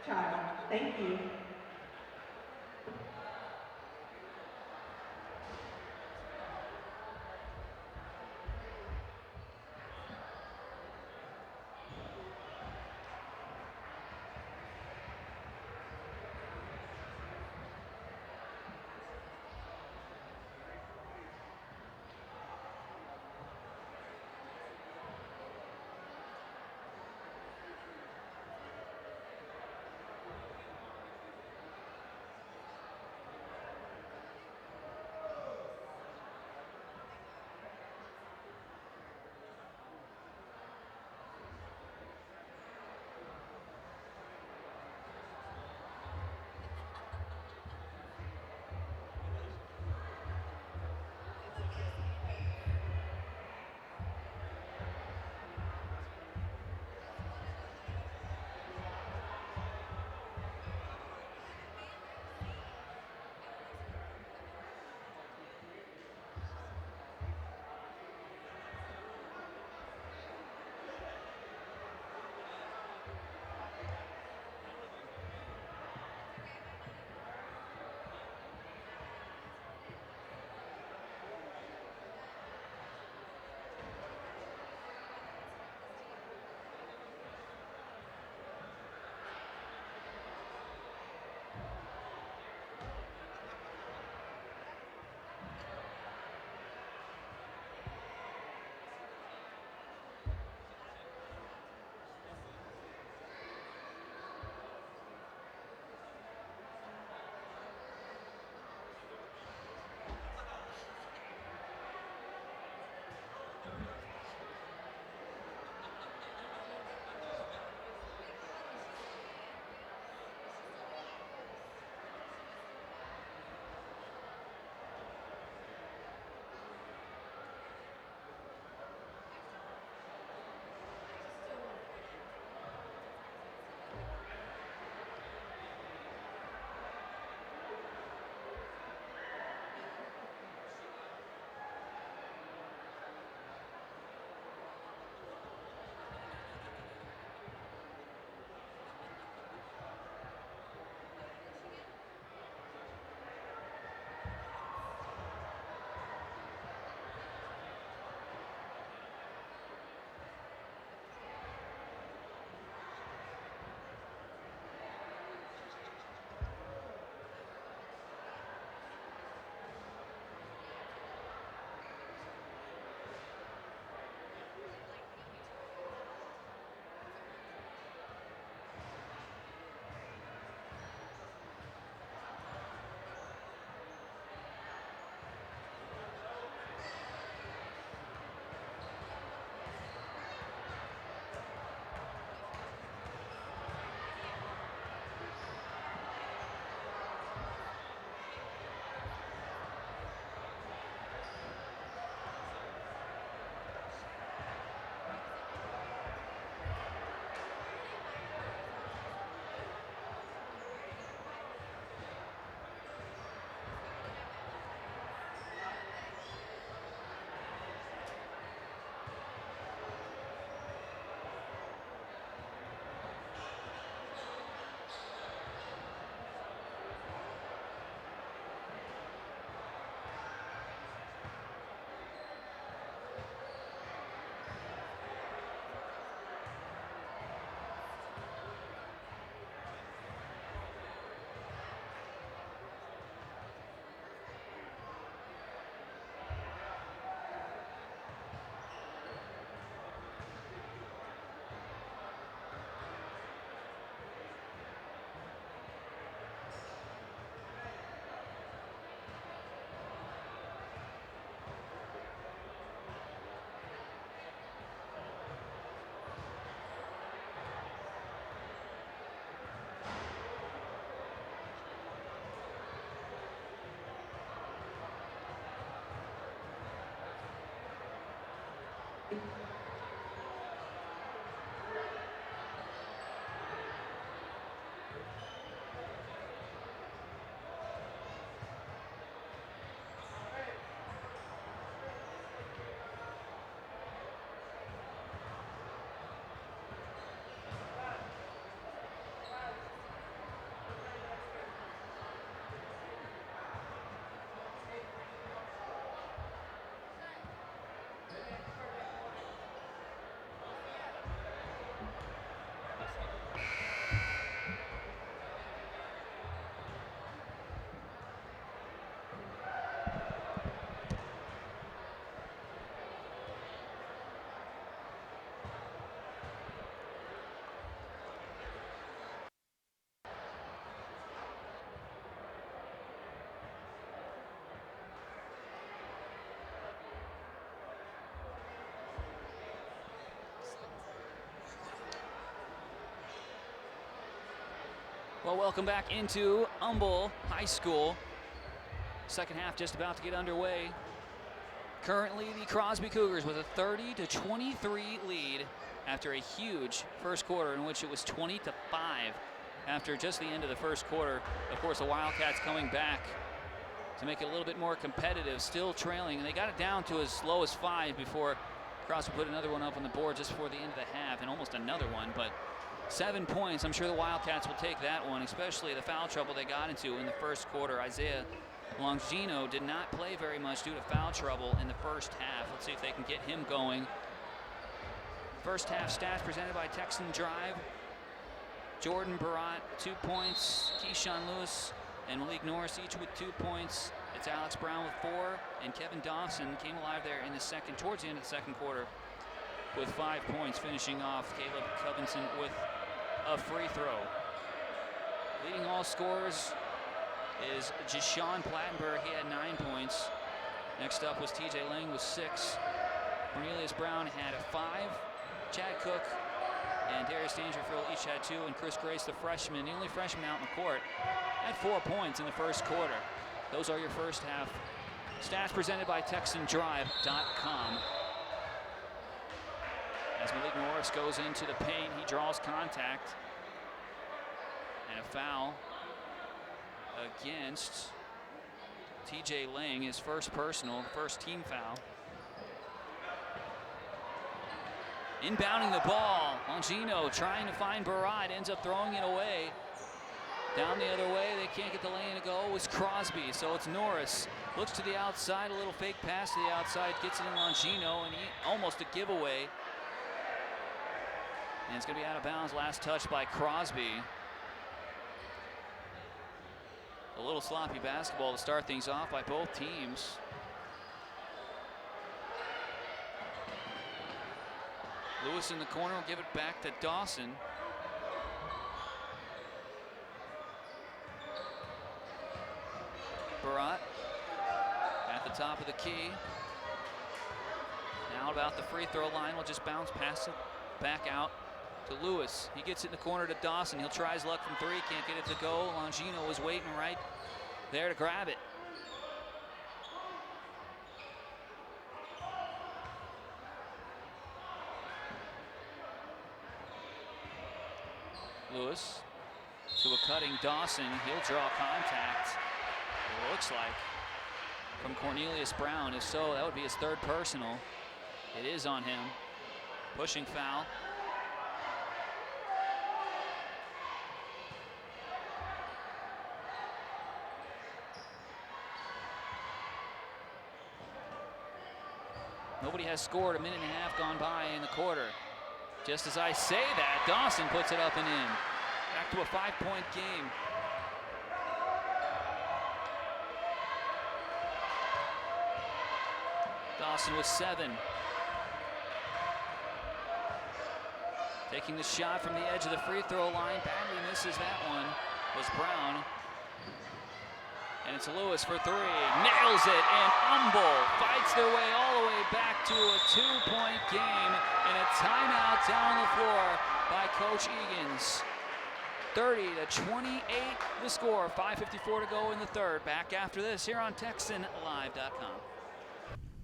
child. Thank you. Well, welcome back into Humble High School. Second half just about to get underway. Currently, the Crosby Cougars with a 30-23 lead after a huge first quarter in which it was 20-5 after just the end of the first quarter. Of course, the Wildcats coming back to make it a little bit more competitive, still trailing, and they got it down to as low as 5 before Crosby put another one up on the board just before the end of the half, and almost another one, but 7 points. I'm sure the Wildcats will take that one, especially the foul trouble they got into in the first quarter. Isaiah Longino did not play very much due to foul trouble in the first half. Let's see if they can get him going. First half stats presented by Texan Drive. Jordan Barat, 2 points. Keyshawn Lewis and Malik Norris each with 2 points. It's Alex Brown with 4, and Kevin Dawson came alive there in the second, towards the end of the second quarter, with 5 points, finishing off Caleb Covington with a free throw. Leading all scorers is Jishawn Plattenberg. He had 9 points. Next up was TJ Lang with 6. Cornelius Brown had 5. Chad Cook and Darius Dangerfield each had 2. And Chris Grace, the freshman, the only freshman out in the court, had 4 points in the first quarter. Those are your first half stats presented by TexanDrive.com. As Malik Norris goes into the paint, he draws contact. And a foul against TJ Lang, his first personal, first team foul. Inbounding the ball, Longino trying to find Barad, ends up throwing it away. Down the other way, they can't get the lane to go. It was Crosby, so it's Norris. Looks to the outside, a little fake pass to the outside, gets it in Longino, and he almost a giveaway. And it's going to be out of bounds, last touch by Crosby. A little sloppy basketball to start things off by both teams. Lewis in the corner will give it back to Dawson. Barat at the top of the key. Now about the free throw line, will just bounce past it back out to Lewis. He gets it in the corner to Dawson. He'll try his luck from 3, can't get it to go. Longino was waiting right there to grab it. Lewis to a cutting Dawson. He'll draw contact, it looks like, from Cornelius Brown. If so, that would be his 3rd personal. It is on him. Pushing foul. Nobody has scored. A minute and a half gone by in the quarter. Just as I say that, Dawson puts it up and in. Back to a 5-point game. Dawson with 7. Taking the shot from the edge of the free throw line. Badly misses that one. Was Brown. And it's Lewis for 3. Nails it, and Humble fights their way all the way back to a 2-point game, and a timeout down the floor by Coach Egan's. 30-28 the score. 5:54 to go in the third. Back after this here on TexanLive.com.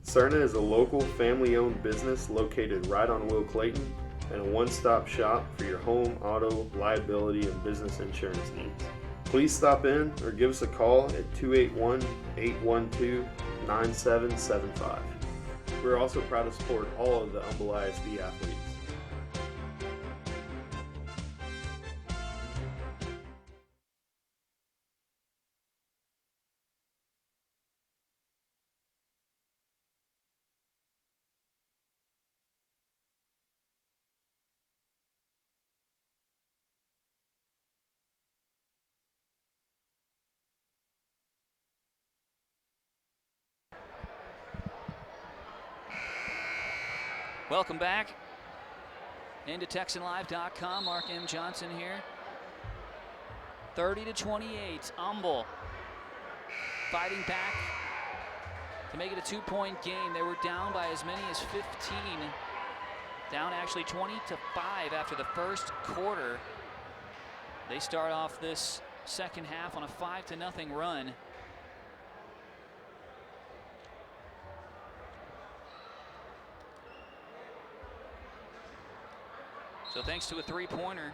Cerna is a local family-owned business located right on Will Clayton and a one-stop shop for your home, auto, liability, and business insurance needs. Please stop in or give us a call at 281-812-9775. We're also proud to support all of the Humble ISD athletes. Welcome back into TexanLive.com. Mark M. Johnson here. 30-28. Humble fighting back to make it a 2-point game. They were down by as many as 15. Down actually 20-5 after the first quarter. They start off this second half on a 5-0 run. So thanks to a three-pointer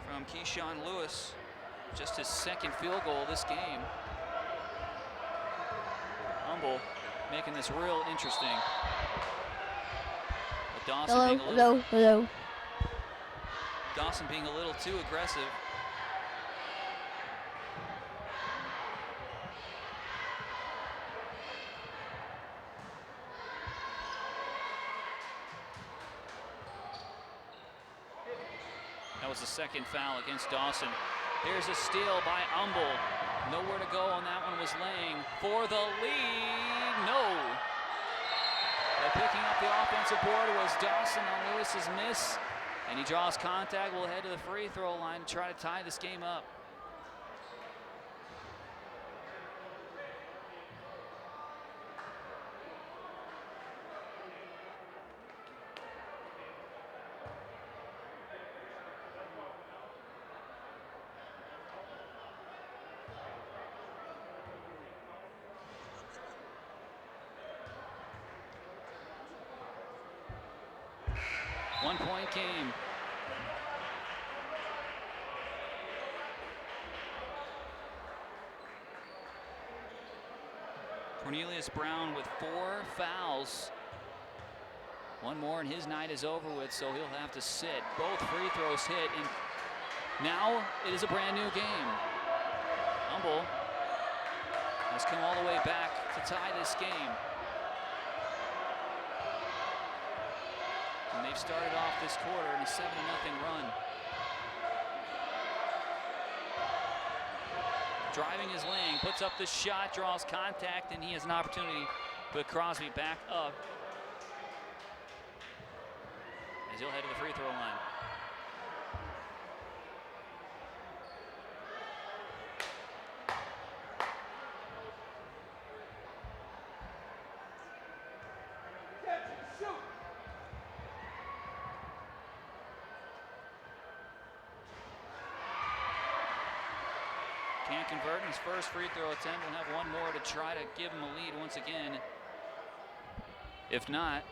from Keyshawn Lewis, just his second field goal this game. Humble making this real interesting. But Dawson Dawson being a little too aggressive. That was the second foul against Dawson. Here's a steal by Humble. Nowhere to go on that one, was Lang for the lead. No. But picking up the offensive board was Dawson on Lewis's miss. And he draws contact, will head to the free throw line to try to tie this game up. One-point game. Cornelius Brown with 4 fouls. One more and his night is over with, so he'll have to sit. Both free throws hit, and now it is a brand new game. Humble has come all the way back to tie this game. And they've started off this quarter in a 7-0 run. Driving is Lang, puts up the shot, draws contact, and he has an opportunity to put Crosby back up as he'll head to the free throw line. Can't convert in his first free throw attempt. We'll have one more to try to give him a lead once again. If not,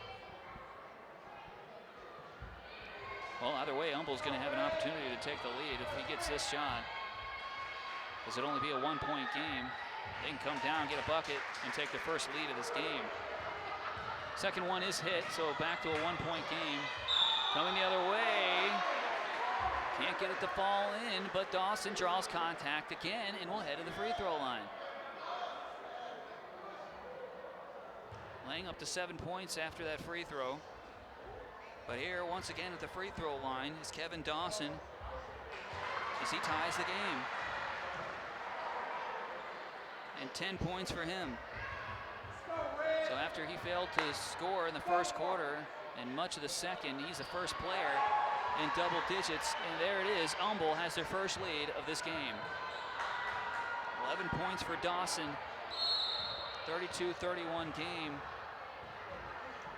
well, either way, Humble's going to have an opportunity to take the lead if he gets this shot. This would only be a one-point game. They can come down, get a bucket, and take the first lead of this game. Second one is hit, so back to a one-point game. Coming the other way. Can't get it to fall in, but Dawson draws contact again and will head to the free throw line. Lang up to 7 points after that free throw. But here, once again at the free throw line, is Kevin Dawson as he ties the game. And 10 points for him. So after he failed to score in the first quarter and much of the second, he's the first player in double digits, and there it is. Humble has their first lead of this game. 11 points for Dawson. 32-31 game.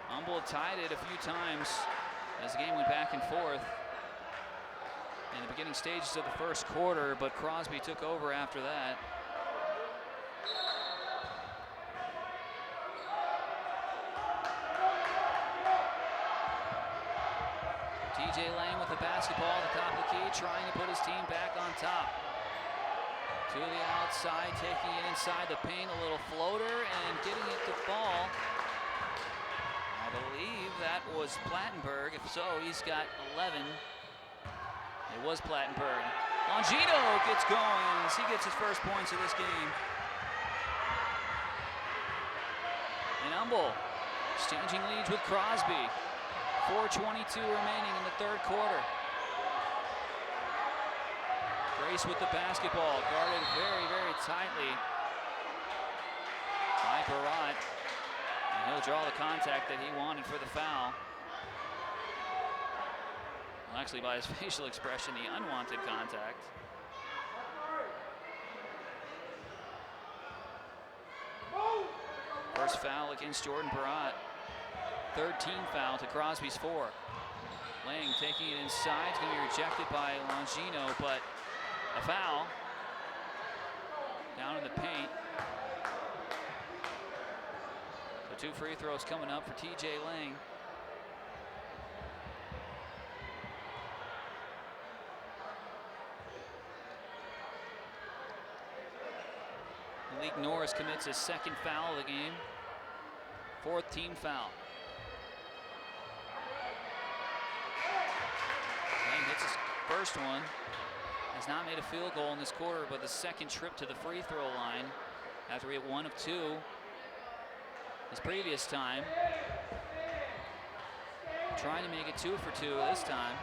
Humble tied it a few times as the game went back and forth in the beginning stages of the first quarter, but Crosby took over after that. TJ Lang with the basketball at the top of the key, trying to put his team back on top. To the outside, taking it inside the paint, a little floater, and getting it to fall. I believe that was Plattenberg. If so, he's got 11. It was Plattenberg. Longino gets going as he gets his first points of this game. And Humble exchanging leads with Crosby. 4:22 remaining in the third quarter. Grace with the basketball, guarded very, very tightly by Barat. And he'll draw the contact that he wanted for the foul. Well, actually, by his facial expression, the unwanted contact. First foul against Jordan Barat. Third team foul to Crosby's 4. Lang taking it inside. It's going to be rejected by Longino, but a foul down in the paint. So 2 free throws coming up for TJ Lang. Malik Norris commits his 2nd foul of the game. 4th team foul. Lang hits his first one. Has not made a field goal in this quarter, but the 2nd trip to the free throw line after he hit 1 of 2 his previous time. Trying to make it 2 for 2 this time.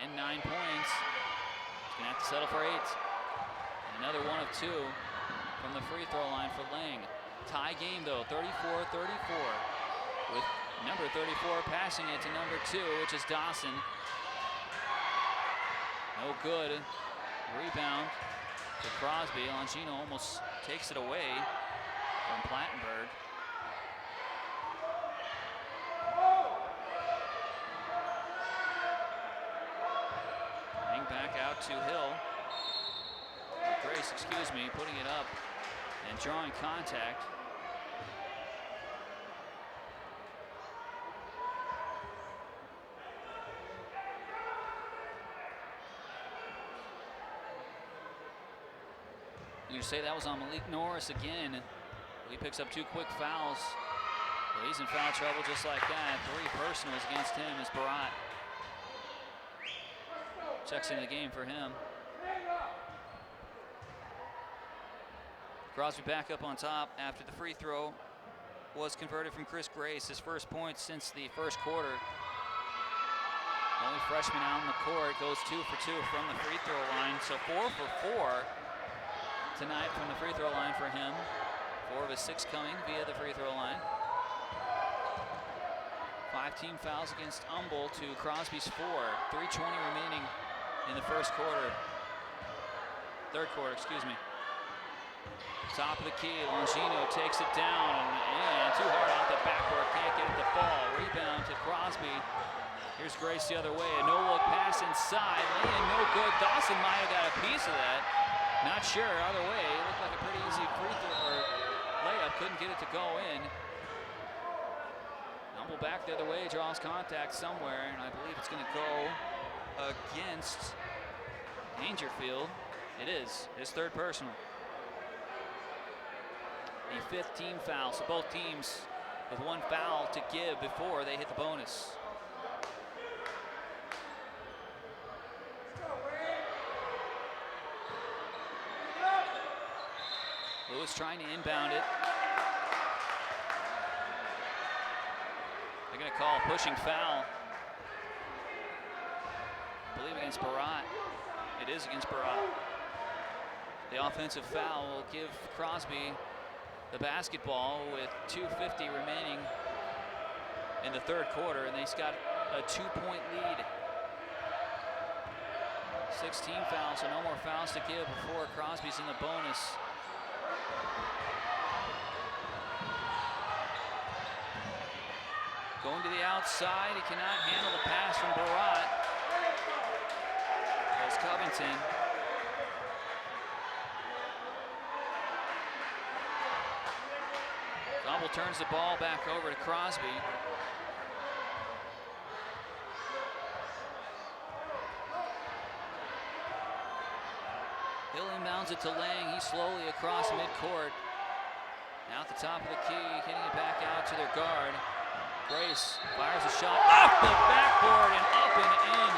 And 9 points. He's gonna have to settle for 8. And another 1 of 2 from the free throw line for Lang. Tie game though, 34-34, with number 34 passing it to number 2, which is Dawson. No good. Rebound to Crosby. Longino almost takes it away from Plattenberg. Lang back out to Hill. Grace, excuse me, putting it up and drawing contact. You say that was on Malik Norris again. He picks up 2 quick fouls. Well, he's in foul trouble just like that. 3 personals against him as Barat checks into the game for him. Crosby back up on top after the free throw was converted from Chris Grace, his first point since the first quarter. Only freshman out on the court, goes 2 for 2 from the free throw line, so 4 for 4 tonight from the free throw line for him. 4 of his 6 coming via the free throw line. 5 team fouls against Humble to Crosby's 4. 3:20 remaining in the third quarter, excuse me. Top of the key, Longino takes it down and too hard off the backboard, can't get it to fall. Rebound to Crosby. Here's Grace the other way, a no-look pass inside, laying no good. Dawson might have got a piece of that. Not sure, either way, it looked like a pretty easy free throw or layup, couldn't get it to go in. Humble back the other way, draws contact somewhere, and I believe it's gonna go against Dangerfield. It is, his 3rd personal. The 5th team foul, so both teams with 1 foul to give before they hit the bonus. Lewis trying to inbound it. They're going to call a pushing foul. I believe against Barat. It is against Barat. The offensive foul will give Crosby the basketball with 2:50 remaining in the 3rd quarter, and he's got a 2-point lead. 16 fouls, so no more fouls to give before Crosby's in the bonus. Going to the outside, he cannot handle the pass from Barat. There's Covington. Humble turns the ball back over to Crosby. Hill inbounds it to Lang. He's slowly across midcourt. Now at the top of the key, hitting it back out to their guard. Grace fires a shot off the backboard and up and in.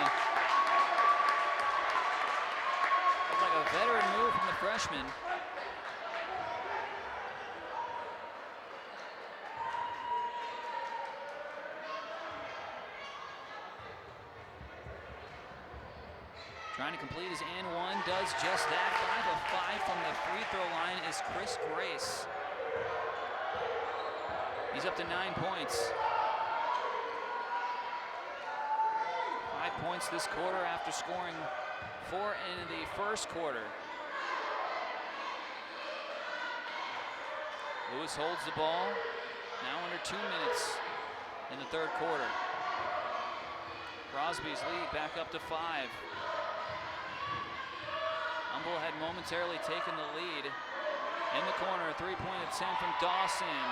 Looks like a veteran move from the freshman. Trying to complete his and one, does just that. 5 of 5 from the free throw line is Chris Grace. He's up to 9 points. 5 points this quarter after scoring 4 in the first quarter. Lewis holds the ball. Now under 2 minutes in the third quarter. Crosby's lead back up to 5. Humble had momentarily taken the lead. In the corner, three-point attempt from Dawson.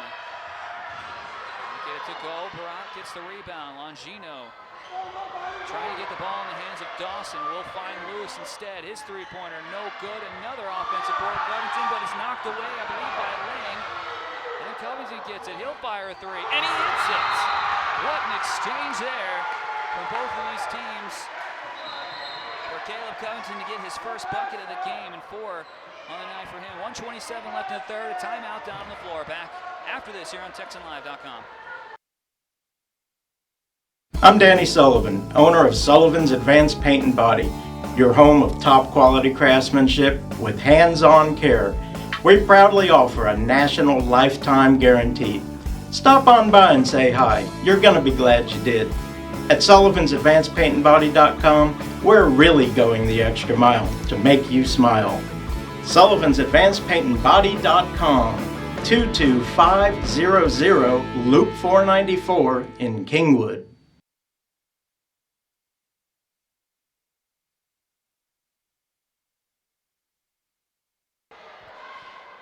Get it to go. Barat gets the rebound. Longino trying to get the ball in the hands of Dawson. Will find Lewis instead. His three-pointer, no good. Another offensive board, Covington, but it's knocked away, I believe, by Lang. And Covington gets it. He'll fire a three, and he hits it. What an exchange there from both of these teams. For Caleb Covington to get his first bucket of the game, and 4 on the night for him. 1:27 left in the third. A timeout down on the floor. Back after this here on TexanLive.com. I'm Danny Sullivan, owner of Sullivan's Advanced Paint and Body, your home of top quality craftsmanship with hands-on care. We proudly offer a national lifetime guarantee. Stop on by and say hi. You're going to be glad you did. At Sullivan'sAdvancedPaintandBody.com, we're really going the extra mile to make you smile. Sullivan'sAdvancedPaintandBody.com, 22500 Loop 494 in Kingwood.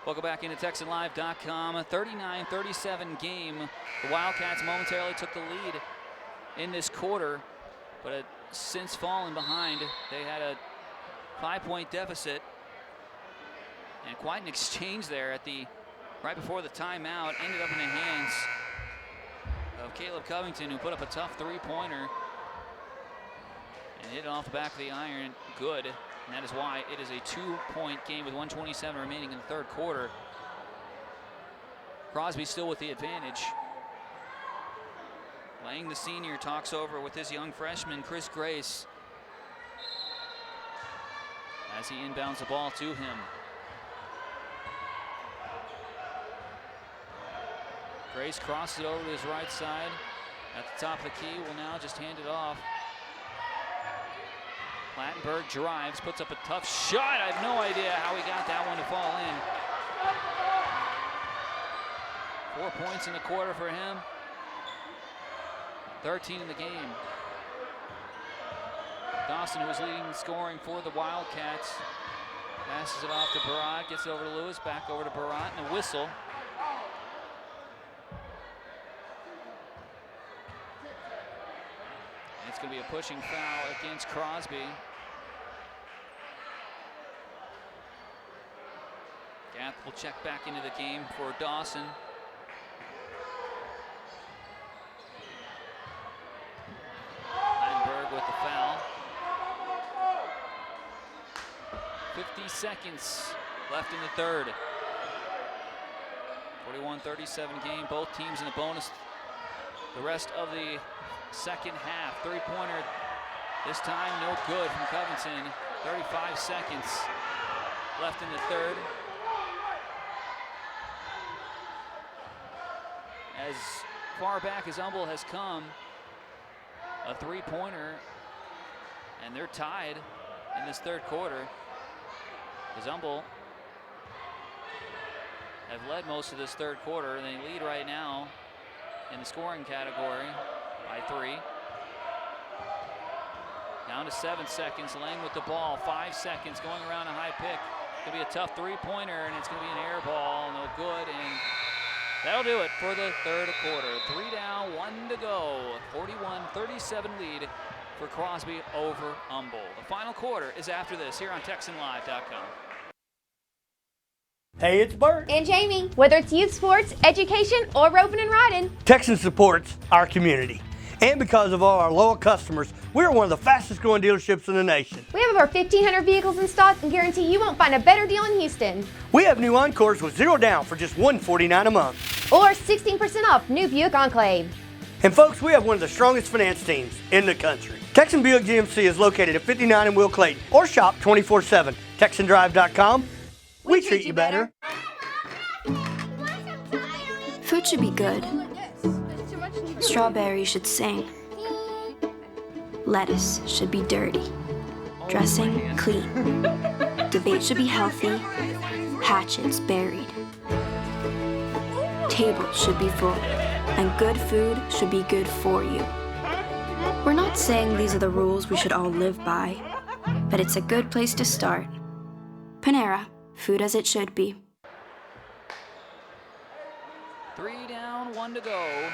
Welcome back into TexanLive.com. A 39-37 game. The Wildcats momentarily took the lead in this quarter, but had since fallen behind. They had a 5-point deficit, and quite an exchange there at the right before the timeout. Ended up in the hands of Caleb Covington, who put up a tough three-pointer and hit it off the back of the iron. Good. And that is why it is a 2-point game with 1:27 remaining in the third quarter. Crosby still with the advantage. Lang, the senior, talks over with his young freshman, Chris Grace, as he inbounds the ball to him. Grace crosses it over to his right side at the top of the key. Will now just hand it off. Plattenberg drives, puts up a tough shot. I have no idea how he got that one to fall in. 4 points in the quarter for him. 13 in the game. Dawson, who was leading the scoring for the Wildcats, passes it off to Barat, gets it over to Lewis, back over to Barat, and a whistle. It's going to be a pushing foul against Crosby. Gath will check back into the game for Dawson. Plattenberg with the foul. 50 seconds left in the third. 41-37 game. Both teams in the bonus the rest of the second half. Three-pointer this time, no good from Covington. 35 seconds left in the third. As far back as Humble has come, a three-pointer, and they're tied in this third quarter. As Humble have led most of this third quarter, and they lead right now in the scoring category by 3. Down to 7 seconds. Lang with the ball. 5 seconds going around a high pick. Going to be a tough three-pointer, and it's going to be an air ball. No good, and that'll do it for the third quarter. 3 down, 1 to go. 41-37 lead for Crosby over Humble. The final quarter is after this here on TexanLive.com. Hey, it's Bert. And Jamie. Whether it's youth sports, education, or roping and riding, Texan supports our community. And because of all our loyal customers, we're one of the fastest growing dealerships in the nation. we have over 1,500 vehicles in stock and guarantee you won't find a better deal in Houston. We have new Encores with 0 down for just $149 a month. Or 16% off new Buick Enclave. And folks, we have one of the strongest finance teams in the country. Texan Buick GMC is located at 59 in Will Clayton, or shop 24/7. TexanDrive.com. We treat you better. Food should be good. Strawberries should sing. Lettuce should be dirty. Dressing clean. Debate should be healthy. Hatchets buried. tables should be full, and good food should be good for you. We're not saying these are the rules we should all live by, but it's a good place to start. Panera, food as it should be. 3 down, 1 to go.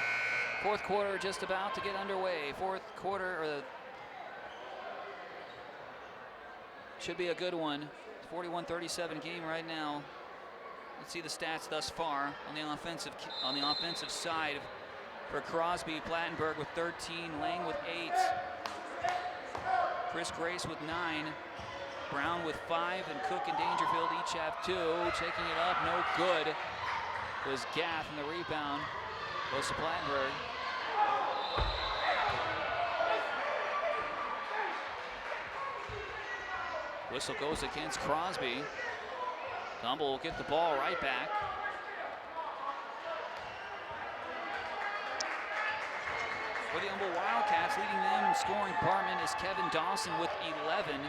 Fourth quarter just about to get underway. Fourth quarter, should be a good one. 41-37 game right now. Let's see the stats thus far on the offensive side for Crosby. Plattenberg with 13, Lang with 8, Chris Grace with 9, Brown with 5, and Cook and Dangerfield each have 2. Taking it up, no good. Was Gath, and the rebound goes to Plattenberg. Whistle goes against Crosby. Humble will get the ball right back. For the Humble Wildcats, leading them in scoring department is Kevin Dawson with 11.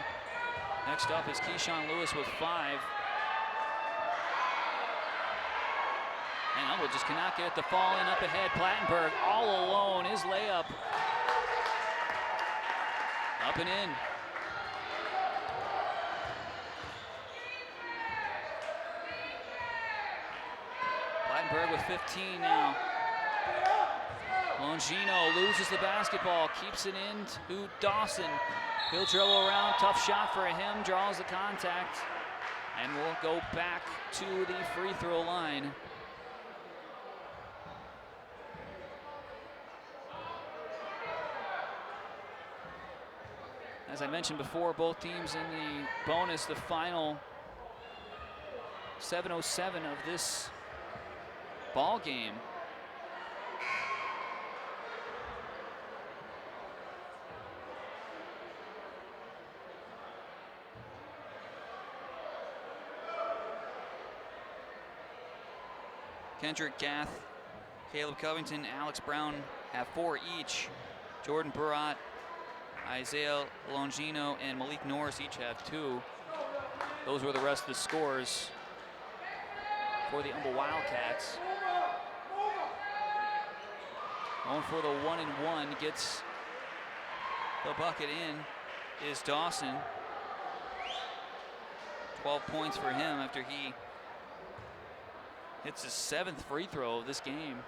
Next up is Keyshawn Lewis with 5. And Humble just cannot get it to fall in up ahead. Plattenberg all alone, his layup. Up and in. Plattenberg with 15 now. Longino loses the basketball, keeps it in to Dawson. He'll dribble around, tough shot for him, draws the contact, and will go back to the free throw line. As I mentioned before, both teams in the bonus, the final 7:07 of this ball game. Kendrick Gath, Caleb Covington, Alex Brown have 4 each. Jordan Burrott, Isaiah Longino, and Malik Norris each have 2. Those were the rest of the scores for the Humble Wildcats. Going for the 1-and-1, gets the bucket in is Dawson. 12 points for him after he hits his 7th free throw of this game.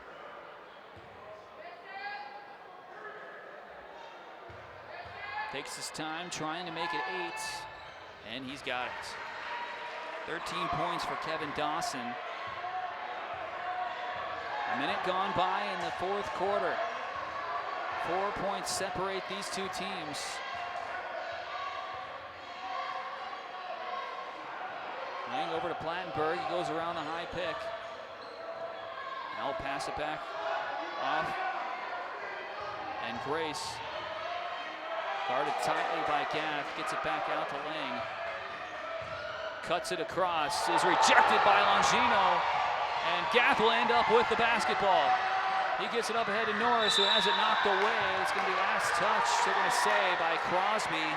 Takes his time trying to make it 8, and he's got it. 13 points for Kevin Dawson. A minute gone by in the fourth quarter. 4 points separate these two teams. Lang over to Plattenberg, he goes around the high pick. Now he'll pass it back off. And Grace, guarded tightly by Gath, gets it back out to Lang. Cuts it across, is rejected by Longino, and Gath will end up with the basketball. He gets it up ahead to Norris, who has it knocked away. It's going to be last touch, they're going to say, by Crosby.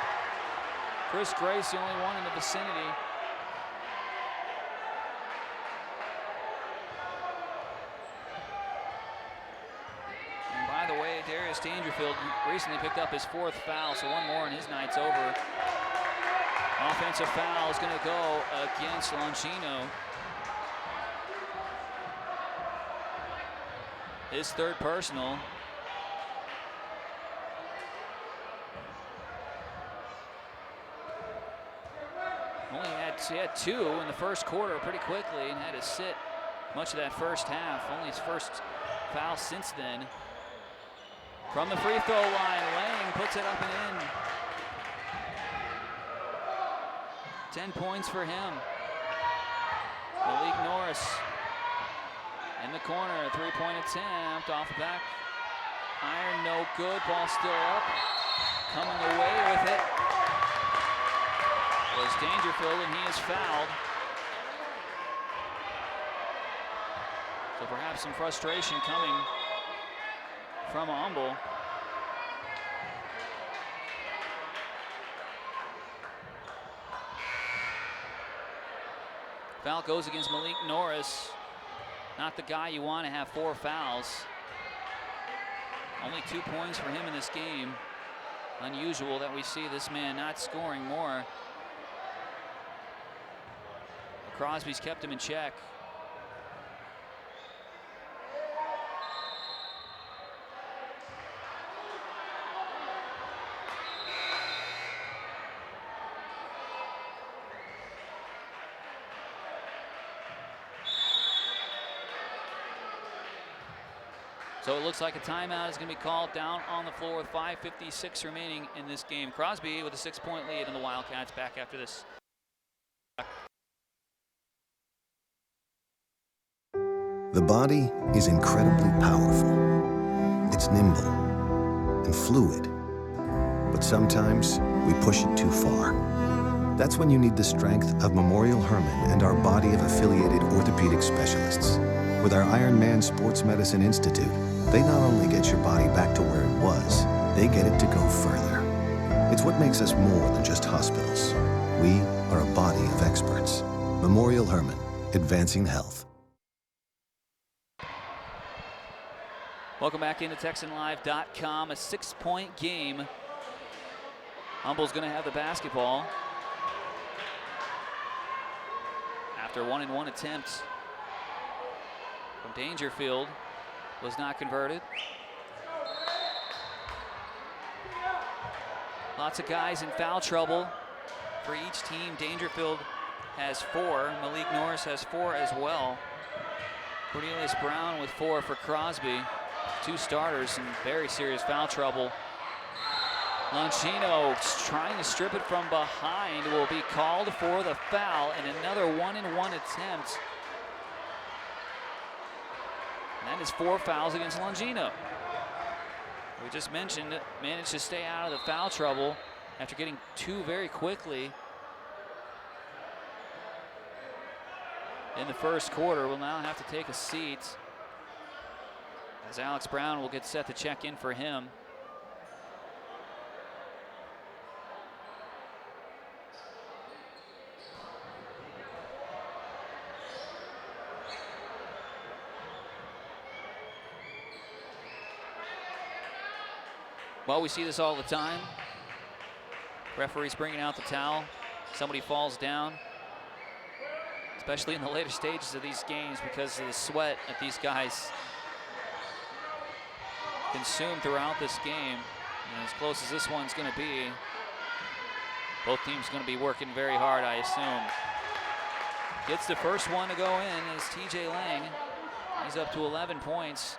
Chris Grace, the only one in the vicinity. And by the way, Darius Dangerfield recently picked up his 4th foul, so one more and his night's over. Offensive foul is going to go against Longino. His 3rd personal. He had 2 in the first quarter pretty quickly and had to sit much of that first half. Only his first foul since then. From the free throw line, Lang puts it up and in. 10 points for him. Malik Norris in the corner, a 3-point attempt off the back iron, no good. Ball still up. Coming away with it was Dangerfield, and he is fouled. So perhaps some frustration coming from Humble. Foul goes against Malik Norris. not the guy you want to have 4 fouls. Only 2 points for him in this game. Unusual that we see this man not scoring more. Crosby's kept him in check. So it looks like a timeout is going to be called down on the floor with 5:56 remaining in this game. Crosby with a 6-point lead, and the Wildcats back after this. The body is incredibly powerful. It's nimble and fluid. But sometimes we push it too far. That's when you need the strength of Memorial Hermann and our body of affiliated orthopedic specialists. With our Iron Man Sports Medicine Institute, they not only get your body back to where it was, they get it to go further. It's what makes us more than just hospitals. We are a body of experts. Memorial Hermann, advancing health. Welcome back into TexanLive.com. A 6-point game. Humble's going to have the basketball after 1-and-1 attempts from Dangerfield. Was not converted. Lots of guys in foul trouble for each team. Dangerfield has 4. Malik Norris has 4 as well. Cornelius Brown with 4 for Crosby. 2 starters in very serious foul trouble. Longino trying to strip it from behind, will be called for the foul, and another 1-and-1 attempt. And that is 4 fouls against Longino. We just mentioned it, managed to stay out of the foul trouble after getting 2 very quickly in the first quarter. Will now have to take a seat as Alex Brown will get set to check in for him. Well, we see this all the time. Referees bringing out the towel. Somebody falls down, especially in the later stages of these games because of the sweat that these guys consume throughout this game. And as close as this one's going to be, both teams going to be working very hard, I assume. Gets the first one to go in is TJ Lang. He's up to 11 points.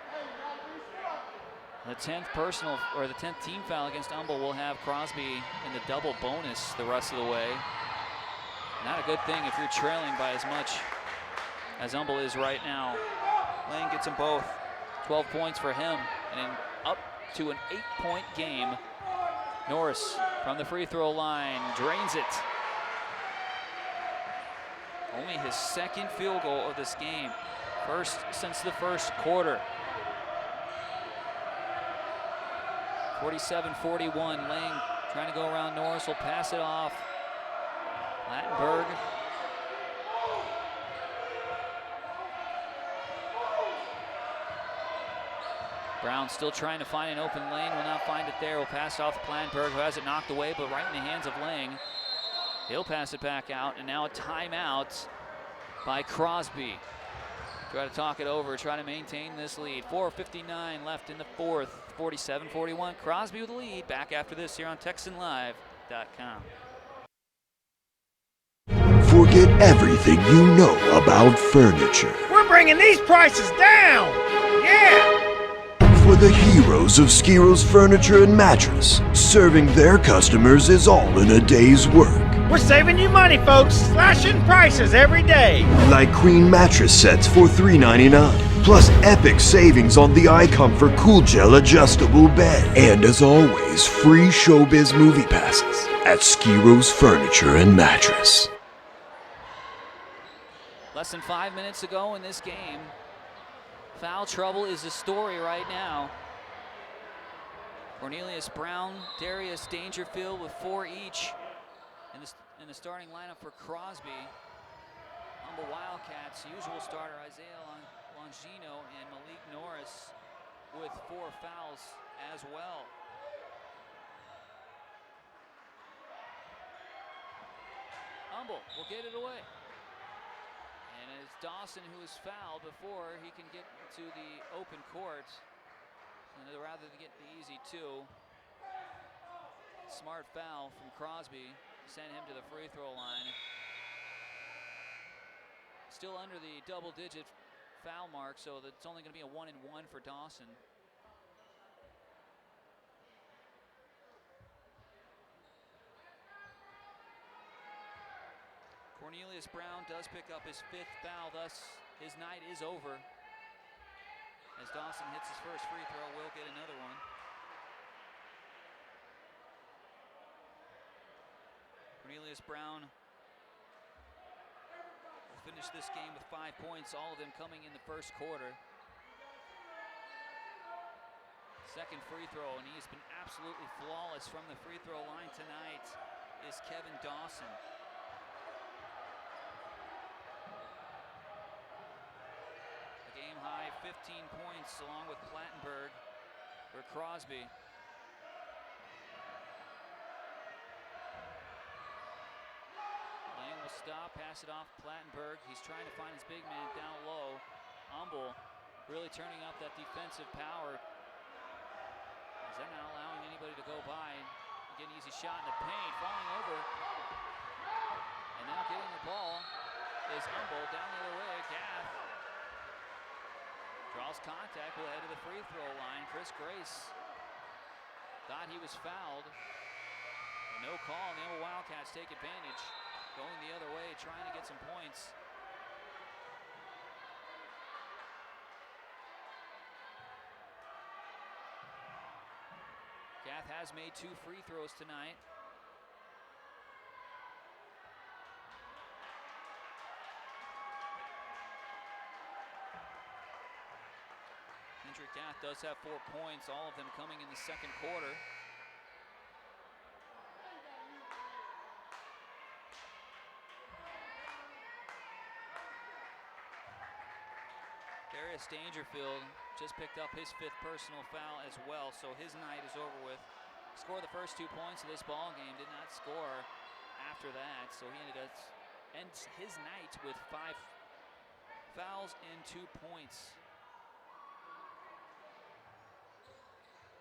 The 10th personal, or the 10th team foul against Humble will have Crosby in the double bonus the rest of the way. Not a good thing if you're trailing by as much as Humble is right now. Lang gets them both. 12 points for him, and up to an 8-point game. Norris from the free throw line drains it. Only his 2nd field goal of this game. First since the first quarter. 47-41, Lang trying to go around Norris, will pass it off. Lattenberg. Brown still trying to find an open lane, will not find it there. Will pass it off to Lattenberg, who has it knocked away, but right in the hands of Lang. He'll pass it back out, and now a timeout by Crosby. Try to talk it over, try to maintain this lead. 4:59 left in the fourth. 47-41. Crosby with the lead. Back after this here on TexanLive.com. Forget everything you know about furniture. We're bringing these prices down! Yeah! For the heroes of Skiro's Furniture and Mattress, serving their customers is all in a day's work. We're saving you money, folks. Slashing prices every day. Like queen mattress sets for $3.99. Plus epic savings on the iComfort Cool Gel adjustable bed. And as always, free Showbiz movie passes at Skiro's Furniture and Mattress. Less than 5 minutes to go in this game. Foul trouble is the story right now. Cornelius Brown, Darius Dangerfield with 4 each in the starting lineup for Crosby. Humble Wildcats, usual starter Isaiah Longino and Malik Norris with 4 fouls as well. Humble will get it away. And it's Dawson who is fouled before he can get to the open court. And rather than get the easy 2, smart foul from Crosby sent him to the free throw line. Still under the double-digit foul mark, so it's only going to be a 1-and-1 for Dawson. Cornelius Brown does pick up his 5th foul, thus his night is over. As Dawson hits his first free throw, will get another one. Cornelius Brown will finish this game with 5 points, all of them coming in the first quarter. Second free throw, and he's been absolutely flawless from the free throw line tonight, is Kevin Dawson. A game high 15 points along with Plattenberg for Crosby. Lang will stop, pass it off Plattenberg. He's trying to find his big man down low. Humble really turning up that defensive power. Is that not allowing anybody to go by? Get an easy shot in the paint, falling over. And now getting the ball is Humble down the other way. Gath draws contact, will head to the free throw line. Chris Grace thought he was fouled. But no call, and the Wildcats take advantage. Going the other way, trying to get some points. Gath has made 2 free throws tonight. Kendrick Gath does have 4 points, all of them coming in the second quarter. Darius Dangerfield just picked up his 5th personal foul as well, so his night is over with. Scored the first 2 points of this ball game, did not score after that, so he ends his night with 5 fouls and 2 points.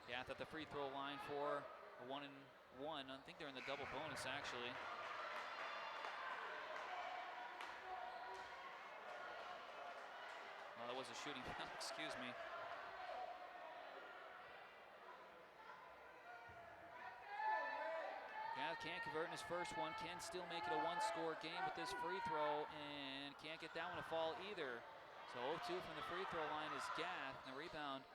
Gath at the free throw line for a 1-and-1. I think they're in the double bonus actually. Well, that was a shooting foul, excuse me. Gath can't convert in his first one, can still make it a 1-score game with this free throw, and can't get that one to fall either. So 0-2 from the free throw line is Gath, and the rebound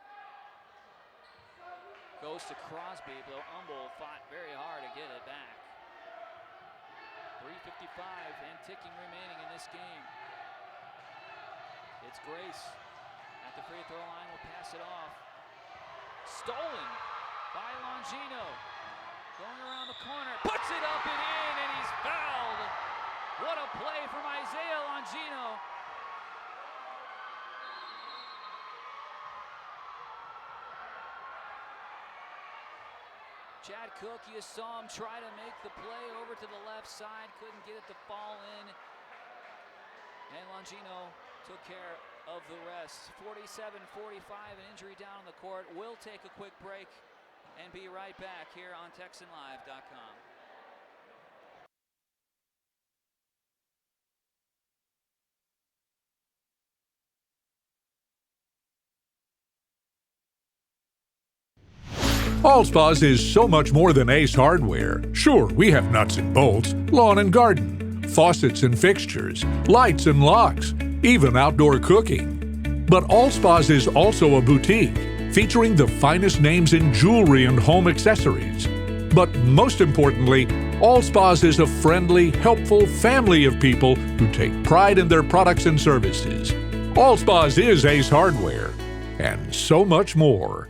goes to Crosby, though Humble fought very hard to get it back. 3:55 and ticking remaining in this game. It's Grace at the free throw line, will pass it off. Stolen by Longino. Going around the corner, puts it up and in, and he's fouled. What a play from Isaiah Longino. Chad Cook, you saw him try to make the play over to the left side, couldn't get it to fall in. And Longino took care of the rest. 47-45, an injury down on the court. We'll take a quick break and be right back here on TexanLive.com. Allspa's is so much more than Ace Hardware. Sure, we have nuts and bolts, lawn and garden, faucets and fixtures, lights and locks, even outdoor cooking. But Allspa's is also a boutique, featuring the finest names in jewelry and home accessories. But most importantly, Allspa's is a friendly, helpful family of people who take pride in their products and services. Allspa's is Ace Hardware, and so much more.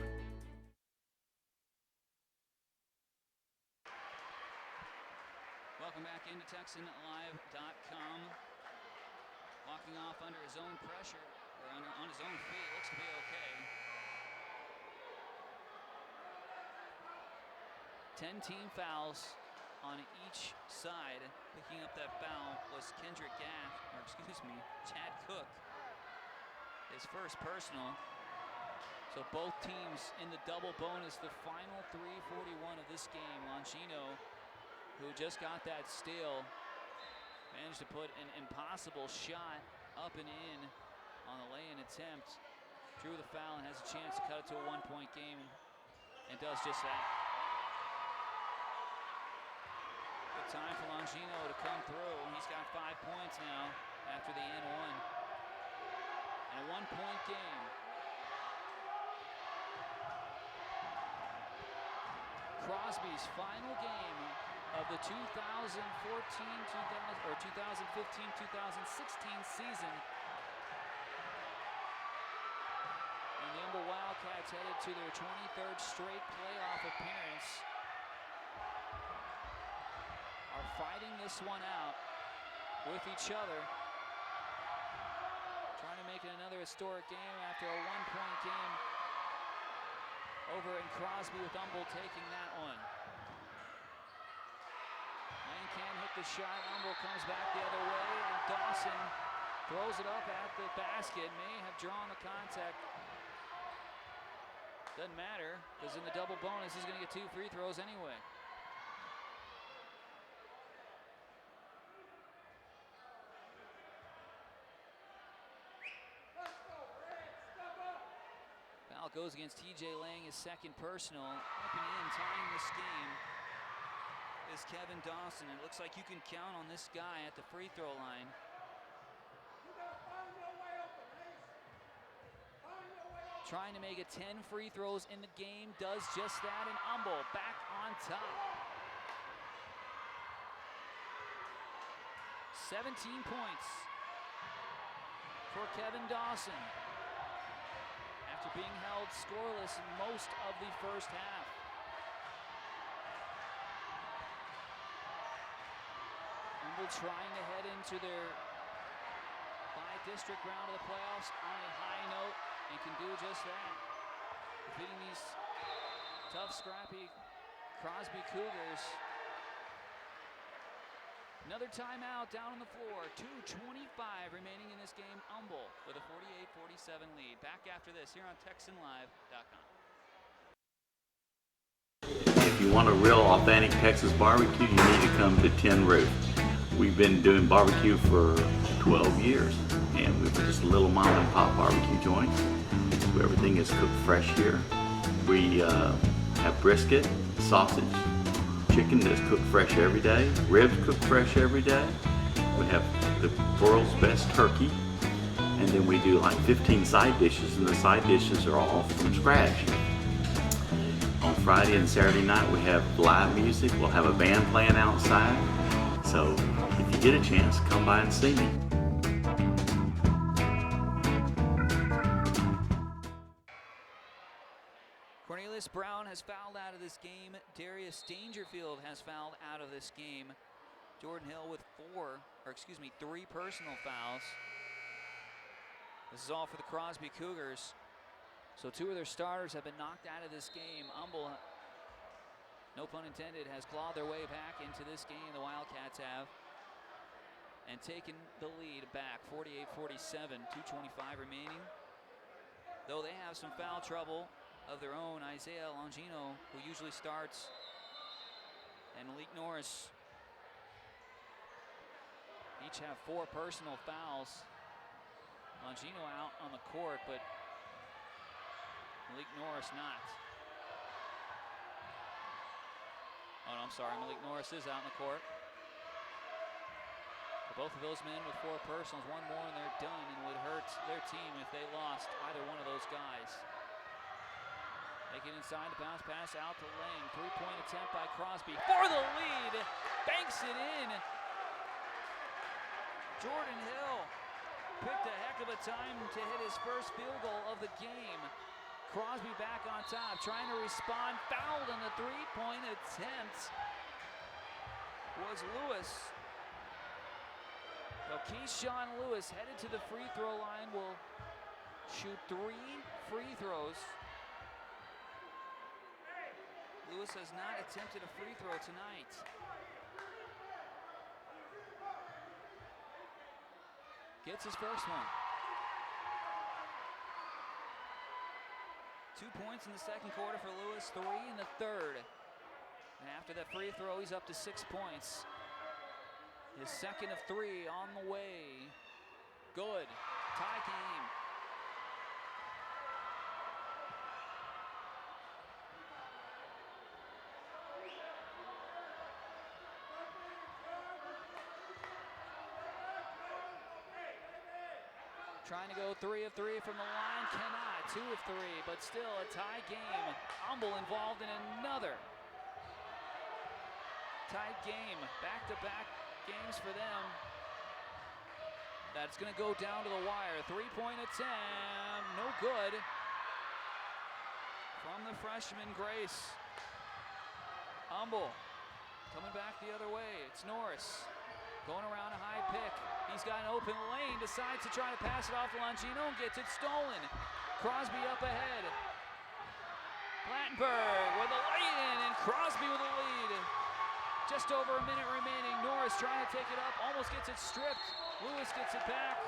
Welcome back into TexanLive.com. Walking off under his own pressure on his own feet. Looks to be okay. 10 team fouls on each side. Picking up that foul was Chad Cook. His first personal. So both teams in the double bonus. The final 3:41 of this game. Longino, who just got that steal, managed to put an impossible shot up and in on the lay-in attempt. Drew the foul and has a chance to cut it to a 1-point game, and does just that. Good time for Longino to come through. He's got 5 points now after the and one. And a 1-point game. Crosby's final game of the 2015-2016 season. And the Humble Wildcats headed to their 23rd straight playoff appearance. Are fighting this one out with each other. Trying to make it another historic game after a 1-point game over in Crosby, with Humble taking that one. Lane can't hit the shot. Humble comes back the other way, and Dawson throws it up at the basket. May have drawn the contact. Doesn't matter, because in the double bonus, he's going to get 2 free throws anyway. Foul goes against TJ Lang, his second personal. Up and in, tying this game is Kevin Dawson. It looks like you can count on this guy at the free throw line. Trying to make it 10 free throws in the game, does just that, and Humble back on top. 17 points for Kevin Dawson after being held scoreless in most of the first half. Humble trying to head into their by-district round of the playoffs on a high note, and can do just that. Defeating these tough, scrappy Crosby Cougars. Another timeout down on the floor. 2:25 remaining in this game. Humble with a 48-47 lead. Back after this here on TexanLive.com. If you want a real authentic Texas barbecue, you need to come to Tin Roof. We've been doing barbecue for 12 years, and we're just a little mom and pop barbecue joint. Everything is cooked fresh here. We have brisket, sausage, chicken that's cooked fresh every day, ribs cooked fresh every day. We have the world's best turkey, and then we do like 15 side dishes, and the side dishes are all from scratch. On Friday and Saturday night we have live music. We'll have a band playing outside. So if you get a chance, come by and see me. Cornelius Brown has fouled out of this game. Darius Dangerfield has fouled out of this game. Jordan Hill with 3 personal fouls. This is all for the Crosby Cougars. So 2 of their starters have been knocked out of this game. Humble, no pun intended, has clawed their way back into this game. The Wildcats have. And taken the lead back, 48-47, 2:25 remaining. Though they have some foul trouble of their own, Isaiah Longino, who usually starts, and Malik Norris each have 4 personal fouls. Longino out on the court, but Malik Norris not. Oh, no, I'm sorry. Malik Norris is out on the court. But both of those men with 4 personals, 1 more and they're done, and would hurt their team if they lost either one of those guys. Making inside the bounce pass out to Lang. 3-point attempt by Crosby for the lead. Banks it in. Jordan Hill picked a heck of a time to hit his first field goal of the game. Crosby back on top, trying to respond. Fouled on the 3-point attempt was Lewis. So Keyshawn Lewis headed to the free throw line will shoot 3 free throws. Lewis has not attempted a free throw tonight. Gets his first one. 2 points in the second quarter for Lewis, 3 in the third. And after that free throw, he's up to 6 points. His second of 3 on the way. Good. Tie game. Trying to go 3 of 3 from the line, cannot. 2 of 3, but still a tie game. Humble involved in another tied game. Back-to-back games for them. That's going to go down to the wire. 3-point attempt, no good. From the freshman, Grace. Humble coming back the other way. It's Norris. Going around a high pick. He's got an open lane, decides to try to pass it off to Longino and gets it stolen. Crosby up ahead. Plattenberg with a lay-in and Crosby with a lead. Just over a minute remaining. Norris trying to take it up, almost gets it stripped. Lewis gets it back.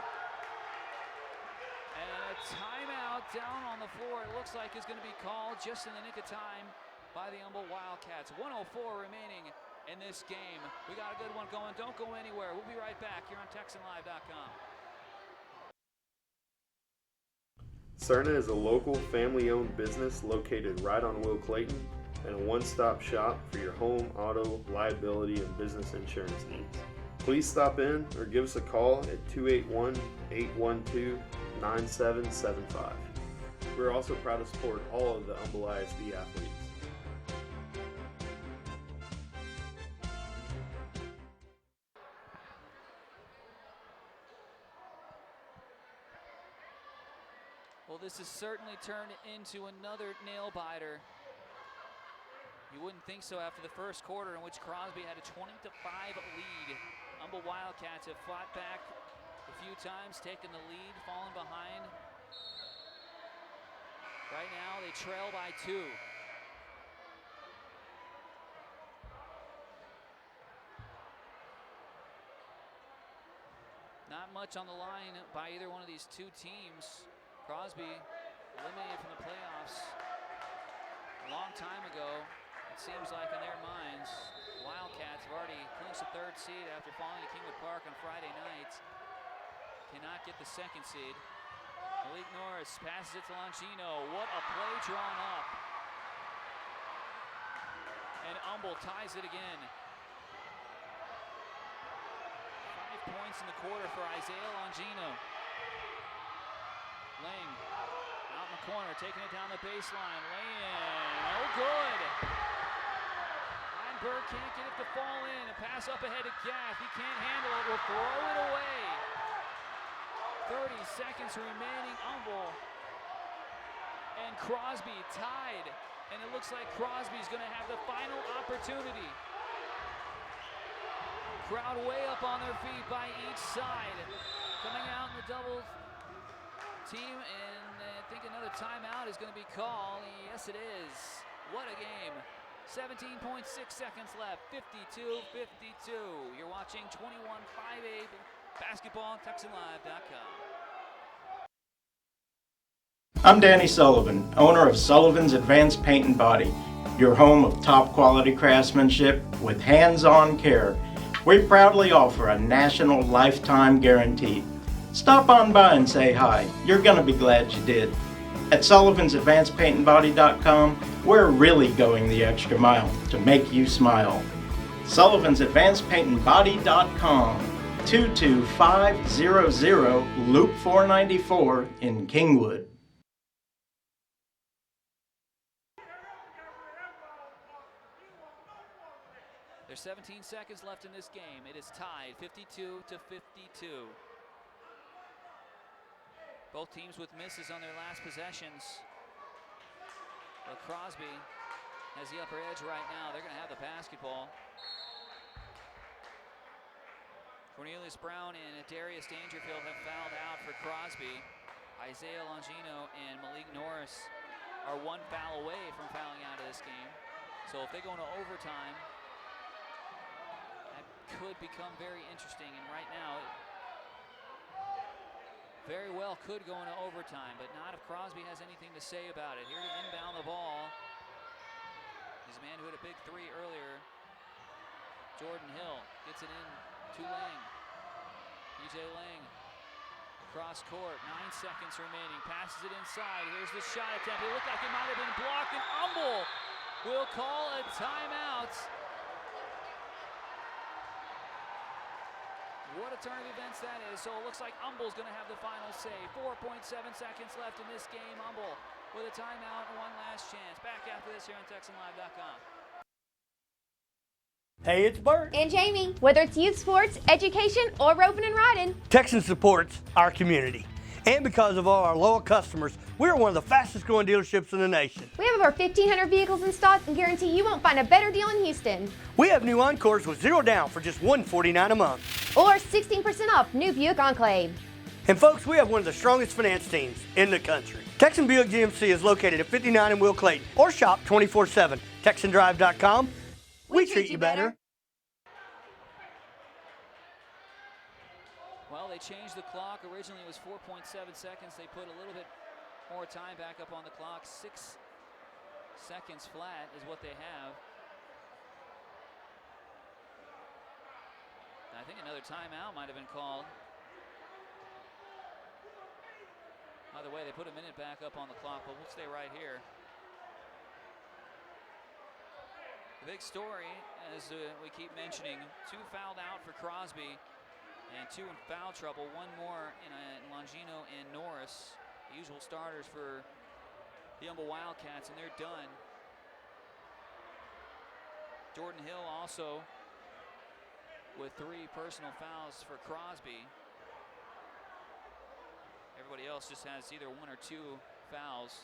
And a timeout down on the floor, it looks like is going to be called just in the nick of time by the Humble Wildcats. 1:04 remaining in this game. We got a good one going. Don't go anywhere. We'll be right back here on TexanLive.com. Cerna is a local family-owned business located right on Will Clayton and a one-stop shop for your home, auto, liability, and business insurance needs. Please stop in or give us a call at 281-812-9775. We're also proud to support all of the Humble ISD athletes. Well, this has certainly turned into another nail-biter. You wouldn't think so after the first quarter, in which Crosby had a 20-5 lead. Humble Wildcats have fought back a few times, taken the lead, fallen behind. Right now, they trail by 2. Not much on the line by either one of these two teams. Crosby eliminated from the playoffs a long time ago. It seems like in their minds, Wildcats have already clinched the 3rd seed after falling to Kingwood Park on Friday night. Cannot get the 2nd seed. Malik Norris passes it to Longino. What a play drawn up. And Humble ties it again. 5 points in the quarter for Isaiah Longino. Ling out in the corner, taking it down the baseline. Lay-in, no good. Berg can't get it to fall in. A pass up ahead to Gaff. He can't handle it. Will throw it away. 30 seconds remaining. Humble and Crosby tied. And it looks like Crosby's going to have the final opportunity. Crowd way up on their feet by each side. Coming out in the double team. And I think another timeout is going to be called. Yes, it is. What a game. 17.6 seconds left, 52-52. You're watching 21-5A basketball on TexanLive.com. I'm Danny Sullivan, owner of Sullivan's Advanced Paint and Body, your home of top quality craftsmanship with hands-on care. We proudly offer a national lifetime guarantee. Stop on by and say hi. You're going to be glad you did. At Sullivan'sAdvancedPaintandBody.com, we're really going the extra mile to make you smile. Sullivan'sAdvancedPaintandBody.com, 22500 Loop 494 in Kingwood. There's 17 seconds left in this game. It is tied 52-52. Both teams with misses on their last possessions. But Crosby has the upper edge right now. They're going to have the basketball. Cornelius Brown and Darius Dangerfield have fouled out for Crosby. Isaiah Longino and Malik Norris are one foul away from fouling out of this game. So if they go into overtime, that could become very interesting. And right now, it very well could go into overtime, but not if Crosby has anything to say about it. Here to inbound the ball is a man who had a big three earlier. Jordan Hill gets it in to Lang. EJ Lang across court, 9 seconds remaining, passes it inside. Here's the shot attempt. It looked like it might have been blocked, and Humble will call a timeout. What a turn of events that is. So it looks like Humble's going to have the final say. 4.7 seconds left in this game. Humble with a timeout and one last chance. Back after this here on TexanLive.com. Hey, it's Bert. And Jamie. Whether it's youth sports, education, or roping and riding, Texan supports our community. And because of all our loyal customers, we're one of the fastest growing dealerships in the nation. we have over 1,500 vehicles in stock and guarantee you won't find a better deal in Houston. We have new Encores with 0 down for just $149 a month. Or 16% off new Buick Enclave. And folks, we have one of the strongest finance teams in the country. Texan Buick GMC is located at 59 in Will Clayton or shop 24/7. TexanDrive.com. We treat you better. Well, they changed the clock. Originally it was 4.7 seconds. They put a little bit more time back up on the clock. 6 seconds flat is what they have. I think another timeout might have been called. Either way, they put a minute back up on the clock, but we'll stay right here. The big story, as we keep mentioning, 2 fouled out for Crosby and 2 in foul trouble. 1 more in Longino and Norris, the usual starters for the Humble Wildcats, and they're done. Jordan Hill also with 3 personal fouls for Crosby. Everybody else just has either 1 or 2 fouls.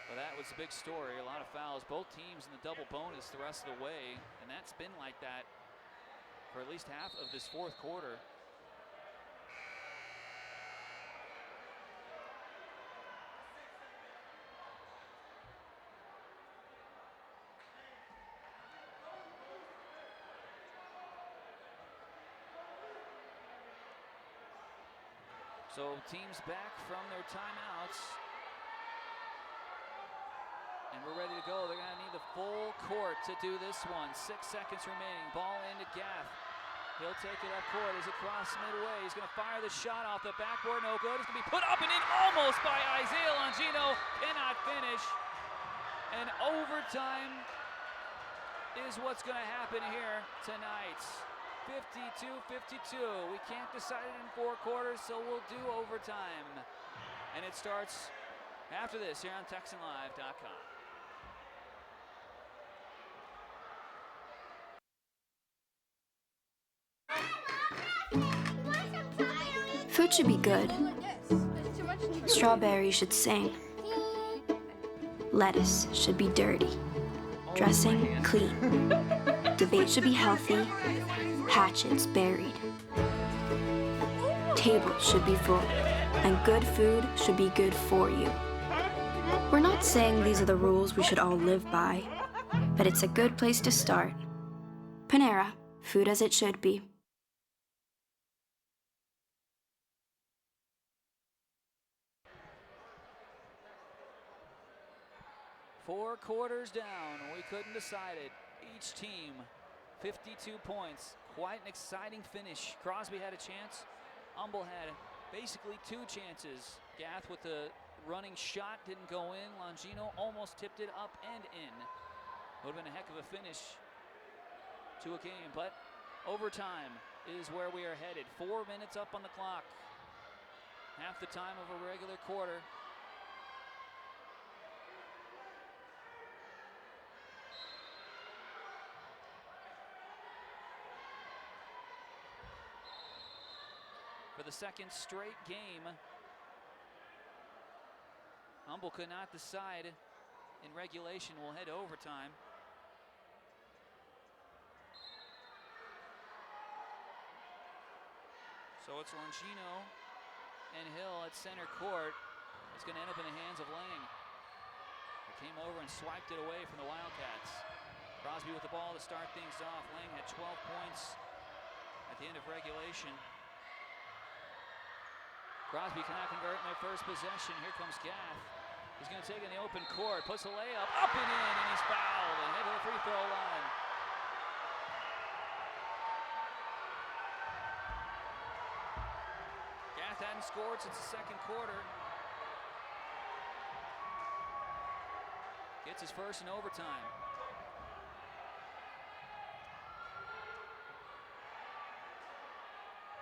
But that was a big story, a lot of fouls. Both teams in the double bonus the rest of the way, and that's been like that for at least half of this 4th quarter. So teams back from their timeouts. And we're ready to go. They're going to need the full court to do this one. 6 seconds remaining. Ball into Gaff. He'll take it up court. He's across midway. He's going to fire the shot off the backboard. No good. It's going to be put up and in almost by Isaiah Longino. Cannot finish. And overtime is what's going to happen here tonight. 52-52. We can't decide it in 4 quarters, so we'll do overtime. And it starts after this here on TexanLive.com. Food should be good. Strawberries should sing. Lettuce should be dirty. Dressing clean. Debate should be healthy. Hatchets buried. Tables should be full. And good food should be good for you. We're not saying these are the rules we should all live by, but it's a good place to start. Panera, food as it should be. Four quarters down, we couldn't decide it. Each team, 52 points. Quite an exciting finish. Crosby had a chance. Humble had basically 2 chances. Gath with the running shot didn't go in. Longino almost tipped it up and in. Would have been a heck of a finish to a game, but overtime is where we are headed. 4 minutes up on the clock. Half the time of a regular quarter. For the second straight game, Humble could not decide in regulation. We'll head to overtime. So it's Longino and Hill at center court. It's going to end up in the hands of Lang. He came over and swiped it away from the Wildcats. Crosby with the ball to start things off. Lang had 12 points at the end of regulation. Crosby cannot convert in their first possession. Here comes Gaff. He's going to take it in the open court, puts a layup up and in, and he's fouled and head to the free throw line. Gaff hadn't scored since the second quarter. Gets his first in overtime.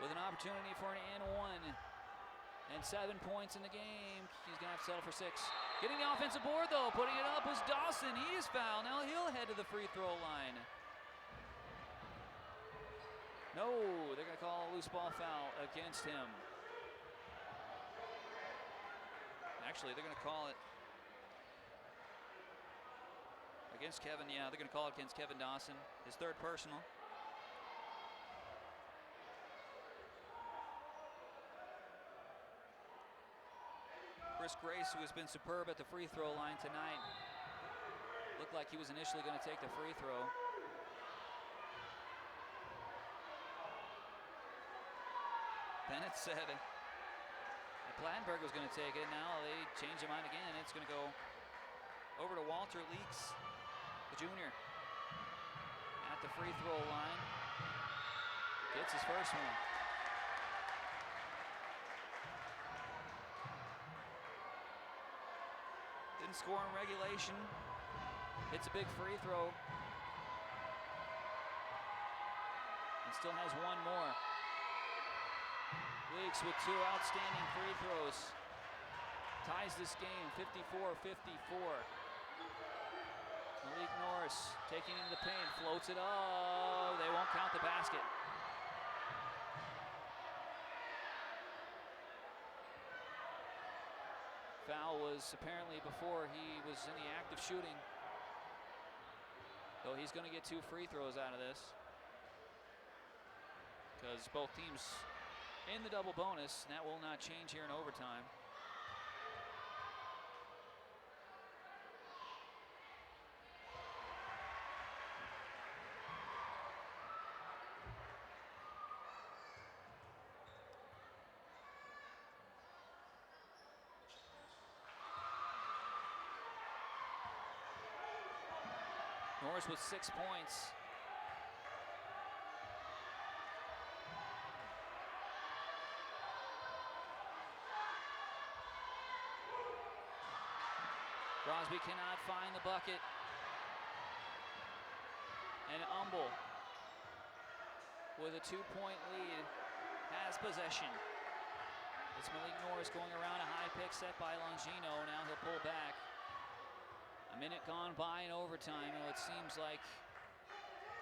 With an opportunity for an and one. And 7 points in the game. He's going to have to settle for 6. Getting the offensive board, though. Putting it up was Dawson. He is fouled. Now he'll head to the free throw line. No, they're going to call a loose ball foul against him. Actually, they're going to call it against Kevin. Yeah, they're going to call it against Kevin Dawson. His third personal. Chris Grace, who has been superb at the free throw line tonight, looked like he was initially going to take the free throw. Bennett said that Plattenberg was going to take it. Now they change their mind again. It's going to go over to Walter Leaks, the junior, at the free throw line. Gets his first one. Didn't score in regulation. Hits a big free throw. And still has one more. Leaks with 2 outstanding free throws. Ties this game 54-54. Malik Norris taking into the paint, floats it up. They won't count the basket. Foul was apparently before he was in the act of shooting. Though he's going to get 2 free throws out of this, because both teams in the double bonus, and that will not change here in overtime. Norris with 6 points. Crosby cannot find the bucket. And Humble, with a 2-point lead, has possession. It's Malik Norris going around a high pick set by Longino. Now he'll pull back. A minute gone by in overtime, and it seems like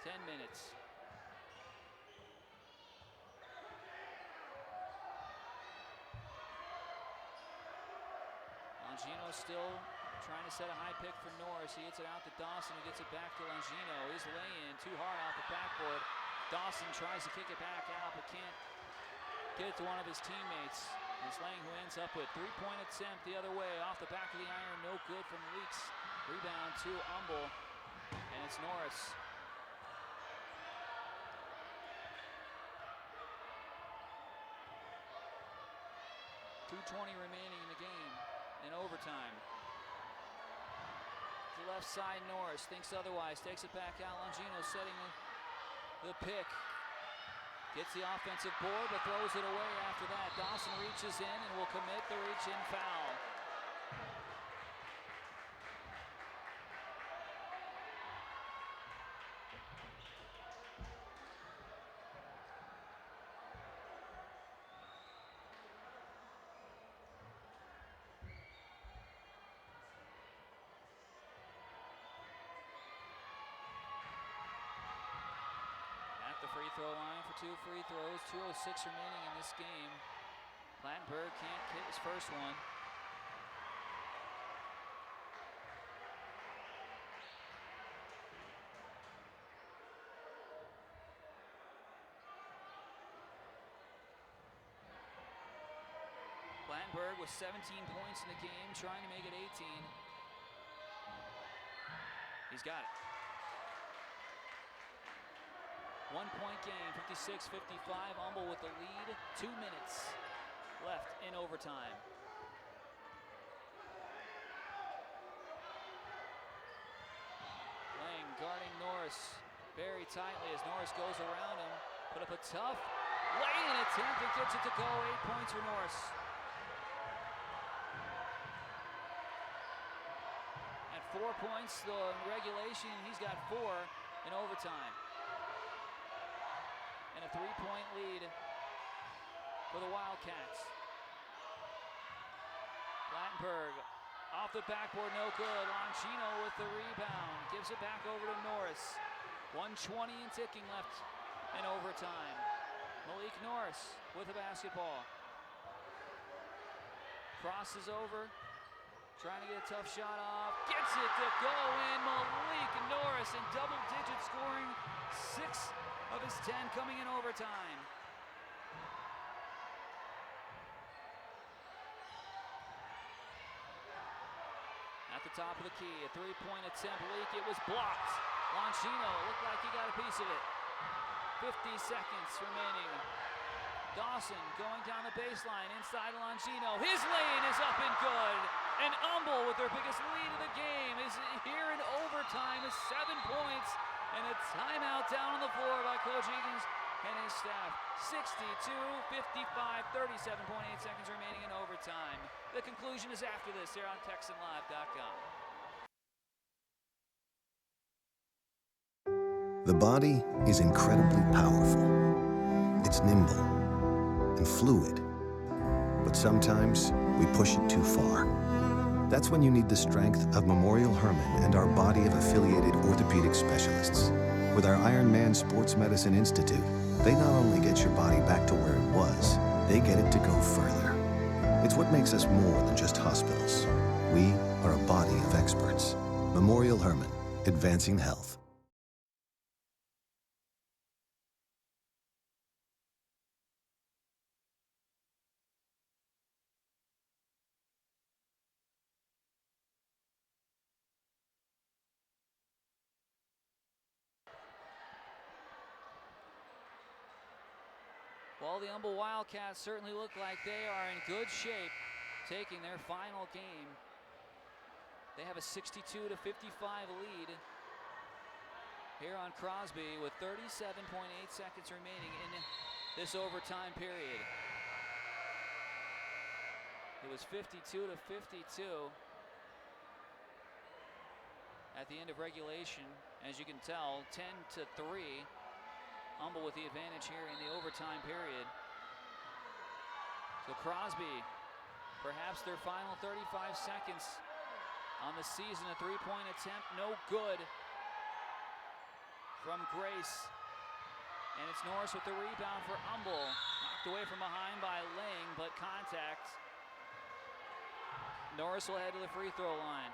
10 minutes. Longino still trying to set a high pick for Norris. He hits it out to Dawson, who gets it back to Longino. His lay-in too hard off the backboard. Dawson tries to kick it back out, but can't get it to one of his teammates. It's Lang who ends up with 3-point attempt the other way, off the back of the iron, no good from Leaks. Rebound to Humble, and it's Norris. .220 remaining in the game in overtime. To the left side, Norris thinks otherwise, takes it back out. Longino setting the pick. Gets the offensive board, but throws it away after that. Dawson reaches in and will commit the reach-in foul. Free throw line for 2 free throws, 2:06 remaining in this game. Plattenberg can't hit his first one. Blackberg with 17 points in the game, trying to make it 18. He's got it. 1 point game, 56-55. Humble with the lead. 2 minutes left in overtime. Lang guarding Norris very tightly as Norris goes around him. Put up a tough lay-in attempt and gets it to go. 8 points for Norris. At 4 points in regulation, he's got 4 in overtime. And a 3-point lead for the Wildcats. Plattenberg off the backboard, no good. Longino with the rebound, gives it back over to Norris. 1:20 and ticking left in overtime. Malik Norris with the basketball. Crosses over, trying to get a tough shot off. Gets it to go in. Malik Norris in double-digit scoring. 6 of his 10 coming in overtime. At the top of the key, a 3-point attempt leak. It was blocked. Longino looked like he got a piece of it. 50 seconds remaining. Dawson going down the baseline inside Longino. His lane is up and good. And Humble with their biggest lead of the game is here in overtime with 7 points. And a timeout down on the floor by Coach Egan's and his staff. 62-55, 37.8 seconds remaining in overtime. The conclusion is after this here on TexanLive.com. The body is incredibly powerful. It's nimble and fluid, but sometimes we push it too far. That's when you need the strength of Memorial Hermann and our body of affiliated orthopedic specialists. With our Ironman Sports Medicine Institute, they not only get your body back to where it was, they get it to go further. It's what makes us more than just hospitals. We are a body of experts. Memorial Hermann, advancing health. Well, the Humble Wildcats certainly look like they are in good shape, taking their final game. They have a 62-55 lead here on Crosby with 37.8 seconds remaining in this overtime period. It was 52-52 at the end of regulation. As you can tell, 10-3. Humble with the advantage here in the overtime period. So Crosby, perhaps their final 35 seconds on the season. A 3-point attempt, no good from Grace. And it's Norris with the rebound for Humble. Knocked away from behind by Lang, but contact. Norris will head to the free throw line.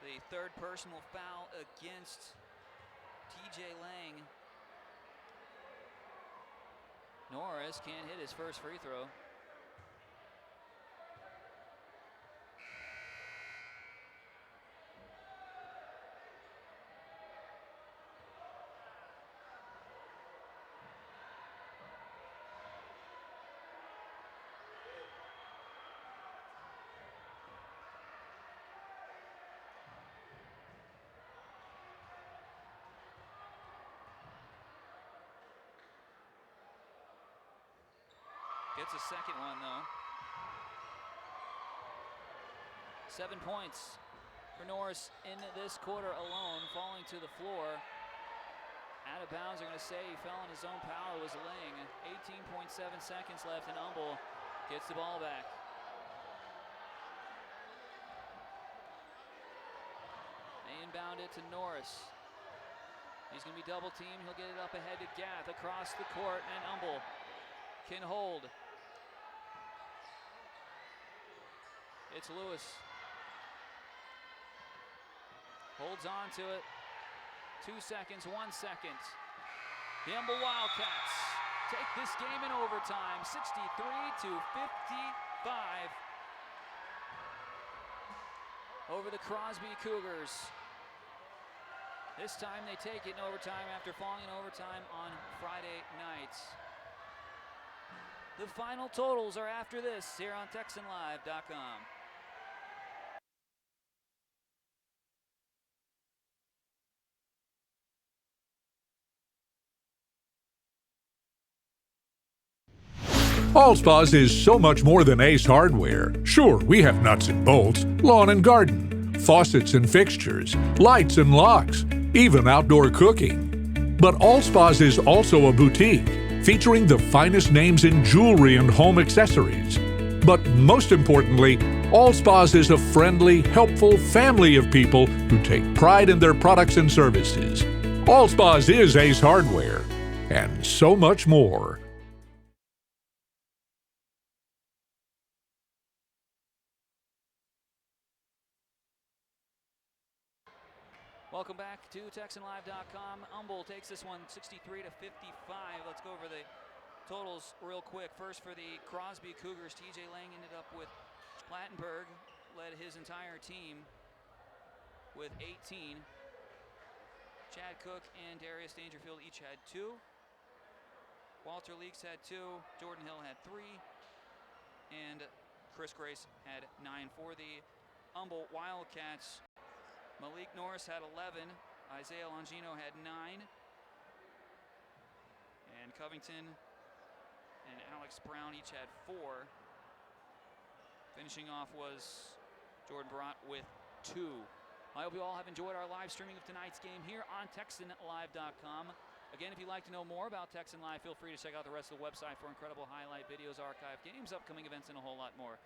The third personal foul against TJ Lang. Norris can't hit his first free throw. Gets a second one though. 7 points for Norris in this quarter alone, falling to the floor. Out of bounds, they're going to say he fell on his own power. It was Lang. 18.7 seconds left, and Humble gets the ball back. They inbound it to Norris. He's going to be double teamed. He'll get it up ahead to Gath across the court, and Humble can hold. It's Lewis. Holds on to it. 2 seconds, 1 second. The Humble Wildcats take this game in overtime, 63-55 over the Crosby Cougars. This time they take it in overtime after falling in overtime on Friday night. The final totals are after this here on TexanLive.com. Allspa's is so much more than Ace Hardware. Sure, we have nuts and bolts, lawn and garden, faucets and fixtures, lights and locks, even outdoor cooking. But Allspa's is also a boutique, featuring the finest names in jewelry and home accessories. But most importantly, Allspa's is a friendly, helpful family of people who take pride in their products and services. Allspa's is Ace Hardware, and so much more. Welcome back to TexanLive.com. Humble takes this one 63-55. Let's go over the totals real quick. First for the Crosby Cougars, TJ Lang ended up with Plattenberg, led his entire team with 18. Chad Cook and Darius Dangerfield each had 2. Walter Leaks had 2. Jordan Hill had 3. And Chris Grace had 9 for the Humble Wildcats. Malik Norris had 11, Isaiah Longino had 9, and Covington and Alex Brown each had 4. Finishing off was Jordan Barat with 2. I hope you all have enjoyed our live streaming of tonight's game here on TexanLive.com. Again, if you'd like to know more about Texan Live, feel free to check out the rest of the website for incredible highlight videos, archive games, upcoming events, and a whole lot more.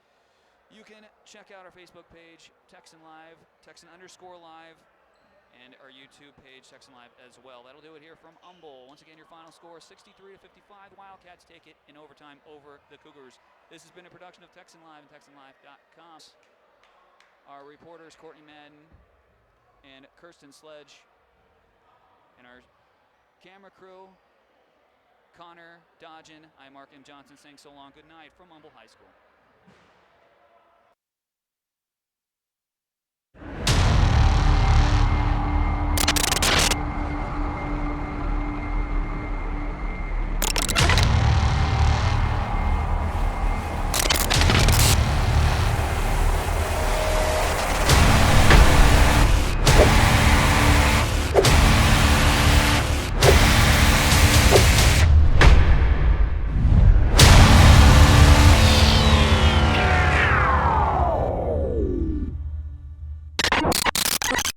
You can check out our Facebook page, Texan Live, Texan_Live, and our YouTube page, Texan Live as well. That'll do it here from Humble. Once again, your final score, 63-55. Wildcats take it in overtime over the Cougars. This has been a production of Texan Live and TexanLive.com. Our reporters, Courtney Madden and Kirsten Sledge, and our camera crew, Connor Dodgen. I'm Mark M. Johnson saying so long. Good night from Humble High School.